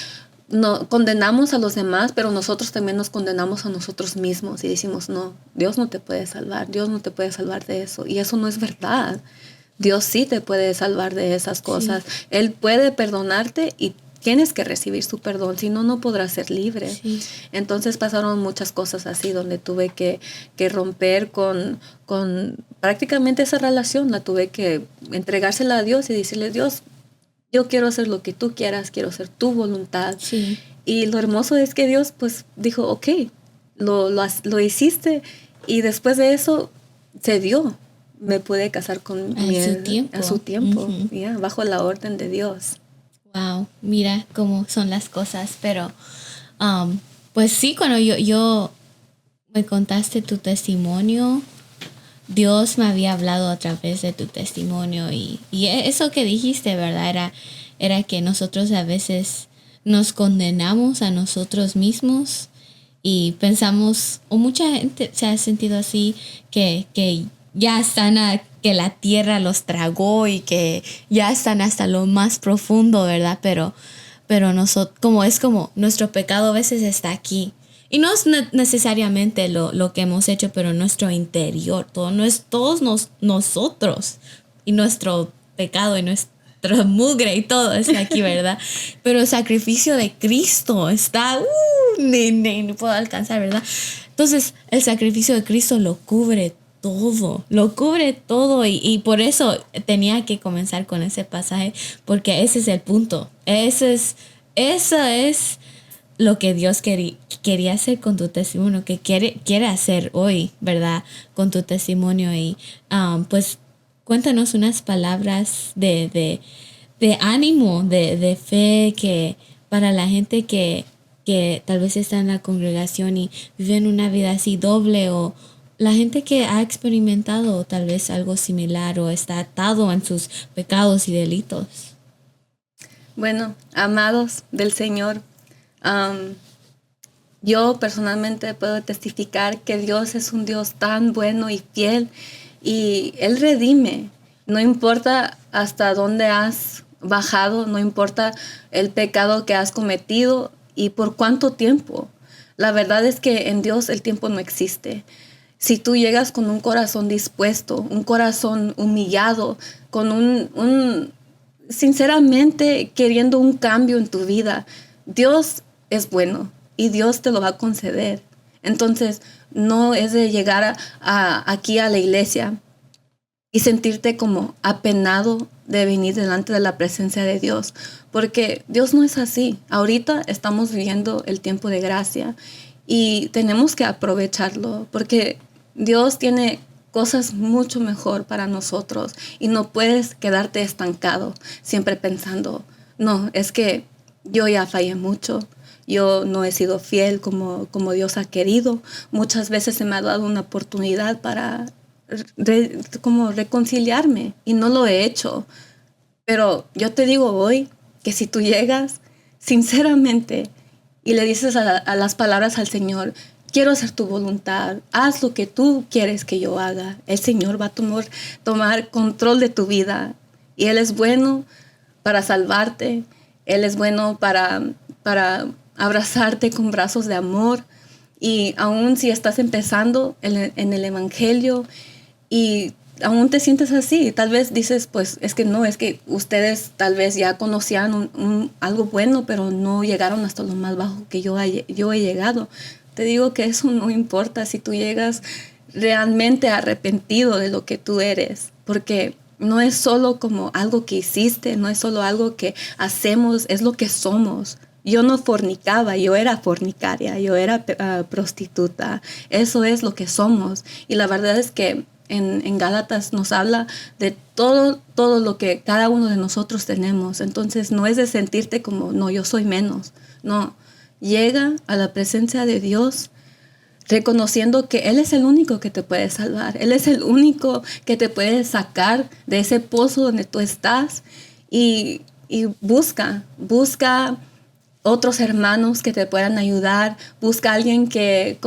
no condenamos a los demás, pero nosotros también nos condenamos a nosotros mismos y decimos, no, Dios no te puede salvar, Dios no te puede salvar de eso. Y eso no es verdad. Dios sí te puede salvar de esas cosas. Sí. Él puede perdonarte y tienes que recibir su perdón, si no, no podrás ser libre. Sí. Entonces pasaron muchas cosas así, donde tuve que romper con prácticamente esa relación, la tuve que entregársela a Dios y decirle, Dios, yo quiero hacer lo que tú quieras, quiero hacer tu voluntad. Sí. Y lo hermoso es que Dios pues dijo, ok, lo hiciste, y después de eso se dio. Me pude casar con a su tiempo, Ujú. bajo la orden de Dios. Wow, mira cómo son las cosas, pero pues sí, cuando yo me contaste tu testimonio, Dios me había hablado a través de tu testimonio y eso que dijiste, ¿verdad? Era que nosotros a veces nos condenamos a nosotros mismos y pensamos, o mucha gente se ha sentido así, que ya están que la tierra los tragó y que ya están hasta lo más profundo, ¿verdad? Pero nosotros, como nuestro pecado a veces está aquí. Y no es necesariamente lo que hemos hecho, pero nuestro interior, nosotros y nuestro pecado y nuestra mugre y todo está aquí, ¿verdad? Pero el sacrificio de Cristo está, ni puedo alcanzar, ¿verdad? Entonces, el sacrificio de Cristo lo cubre todo y por eso tenía que comenzar con ese pasaje, porque ese es el punto, eso es lo que Dios quería hacer con tu testimonio, que quiere hacer hoy, ¿verdad? Con tu testimonio y pues cuéntanos unas palabras de ánimo, de fe, que para la gente que tal vez está en la congregación y viven una vida así doble, o la gente que ha experimentado tal vez algo similar o está atado en sus pecados y delitos. Bueno, amados del Señor, yo personalmente puedo testificar que Dios es un Dios tan bueno y fiel, y Él redime. No importa hasta dónde has bajado, no importa el pecado que has cometido y por cuánto tiempo. La verdad es que en Dios el tiempo no existe. Si tú llegas con un corazón dispuesto, un corazón humillado, con sinceramente queriendo un cambio en tu vida, Dios es bueno y Dios te lo va a conceder. Entonces, no es de llegar aquí a la iglesia y sentirte como apenado de venir delante de la presencia de Dios, porque Dios no es así. Ahorita estamos viviendo el tiempo de gracia y tenemos que aprovecharlo, porque Dios tiene cosas mucho mejor para nosotros y no puedes quedarte estancado siempre pensando, no, es que yo ya fallé mucho, yo no he sido fiel como Dios ha querido. Muchas veces se me ha dado una oportunidad para como reconciliarme y no lo he hecho. Pero yo te digo hoy que si tú llegas sinceramente y le dices a las palabras al Señor, quiero hacer tu voluntad, haz lo que tú quieres que yo haga, el Señor va a tomar control de tu vida. Y Él es bueno para salvarte, Él es bueno para abrazarte con brazos de amor. Y aún si estás empezando en el Evangelio y aún te sientes así, tal vez dices, pues es que ustedes tal vez ya conocían algo bueno, pero no llegaron hasta lo más bajo que yo he llegado. Te digo que eso no importa si tú llegas realmente arrepentido de lo que tú eres, porque no es solo como algo que hiciste, no es solo algo que hacemos, es lo que somos. Yo no fornicaba, yo era fornicaria, yo era prostituta. Eso es lo que somos. Y la verdad es que en Gálatas nos habla de todo lo que cada uno de nosotros tenemos. Entonces no es de sentirte como, no, yo soy menos. No, llega a la presencia de Dios reconociendo que Él es el único que te puede salvar. Él es el único que te puede sacar de ese pozo donde tú estás. Y busca otros hermanos que te puedan ayudar. Busca a alguien que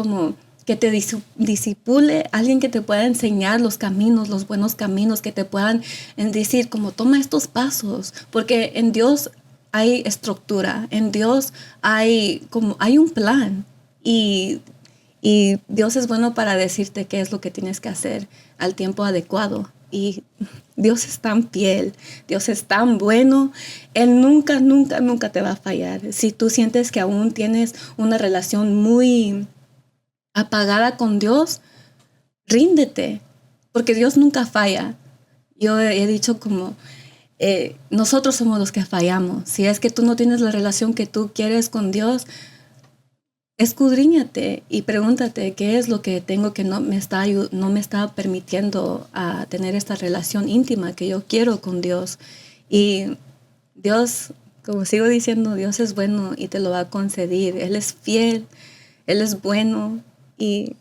te disipule, alguien que te pueda enseñar los caminos, los buenos caminos, que te puedan decir como toma estos pasos, porque en Dios hay estructura, en Dios hay un plan, y Dios es bueno para decirte qué es lo que tienes que hacer al tiempo adecuado. Y Dios es tan fiel, Dios es tan bueno, Él nunca, nunca, nunca te va a fallar. Si tú sientes que aún tienes una relación muy apagada con Dios, ríndete, porque Dios nunca falla. Yo he dicho como, nosotros somos los que fallamos. Si es que tú no tienes la relación que tú quieres con Dios, escudriñate y pregúntate qué es lo que tengo que no me está permitiendo a tener esta relación íntima que yo quiero con Dios. Y Dios, como sigo diciendo, Dios es bueno y te lo va a conceder. Él es fiel, Él es bueno y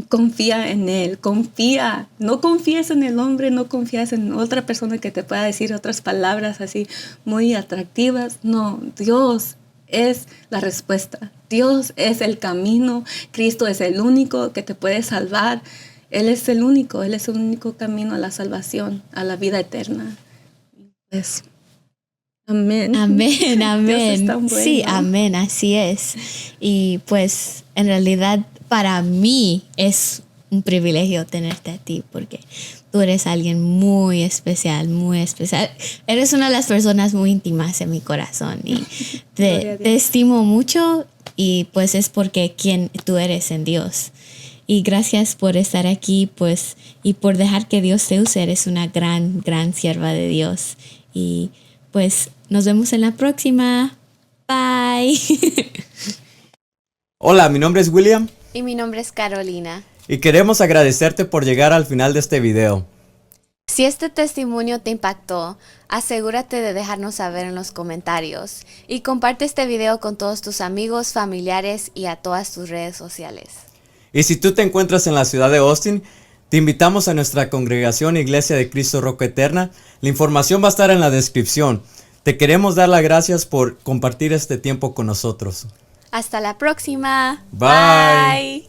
confía en Él, confía. No confíes en el hombre, no confías en otra persona que te pueda decir otras palabras así muy atractivas. No, Dios es la respuesta. Dios es el camino. Cristo es el único que te puede salvar. Él es el único camino a la salvación, a la vida eterna. Pues, amén. Amén, amén. Dios es tan bueno. Sí, amén, así es. Y pues en realidad para mí es un privilegio tenerte a ti porque tú eres alguien muy especial, muy especial. Eres una de las personas muy íntimas en mi corazón y te estimo mucho y pues es porque quien tú eres en Dios. Y gracias por estar aquí pues y por dejar que Dios te use. Eres una gran, gran sierva de Dios. Y pues nos vemos en la próxima. Bye. Hola, mi nombre es William. Y mi nombre es Carolina. Y queremos agradecerte por llegar al final de este video. Si este testimonio te impactó, asegúrate de dejarnos saber en los comentarios y comparte este video con todos tus amigos, familiares y a todas tus redes sociales. Y si tú te encuentras en la ciudad de Austin, te invitamos a nuestra congregación Iglesia de Cristo Roca Eterna. La información va a estar en la descripción. Te queremos dar las gracias por compartir este tiempo con nosotros. Hasta la próxima. Bye. Bye.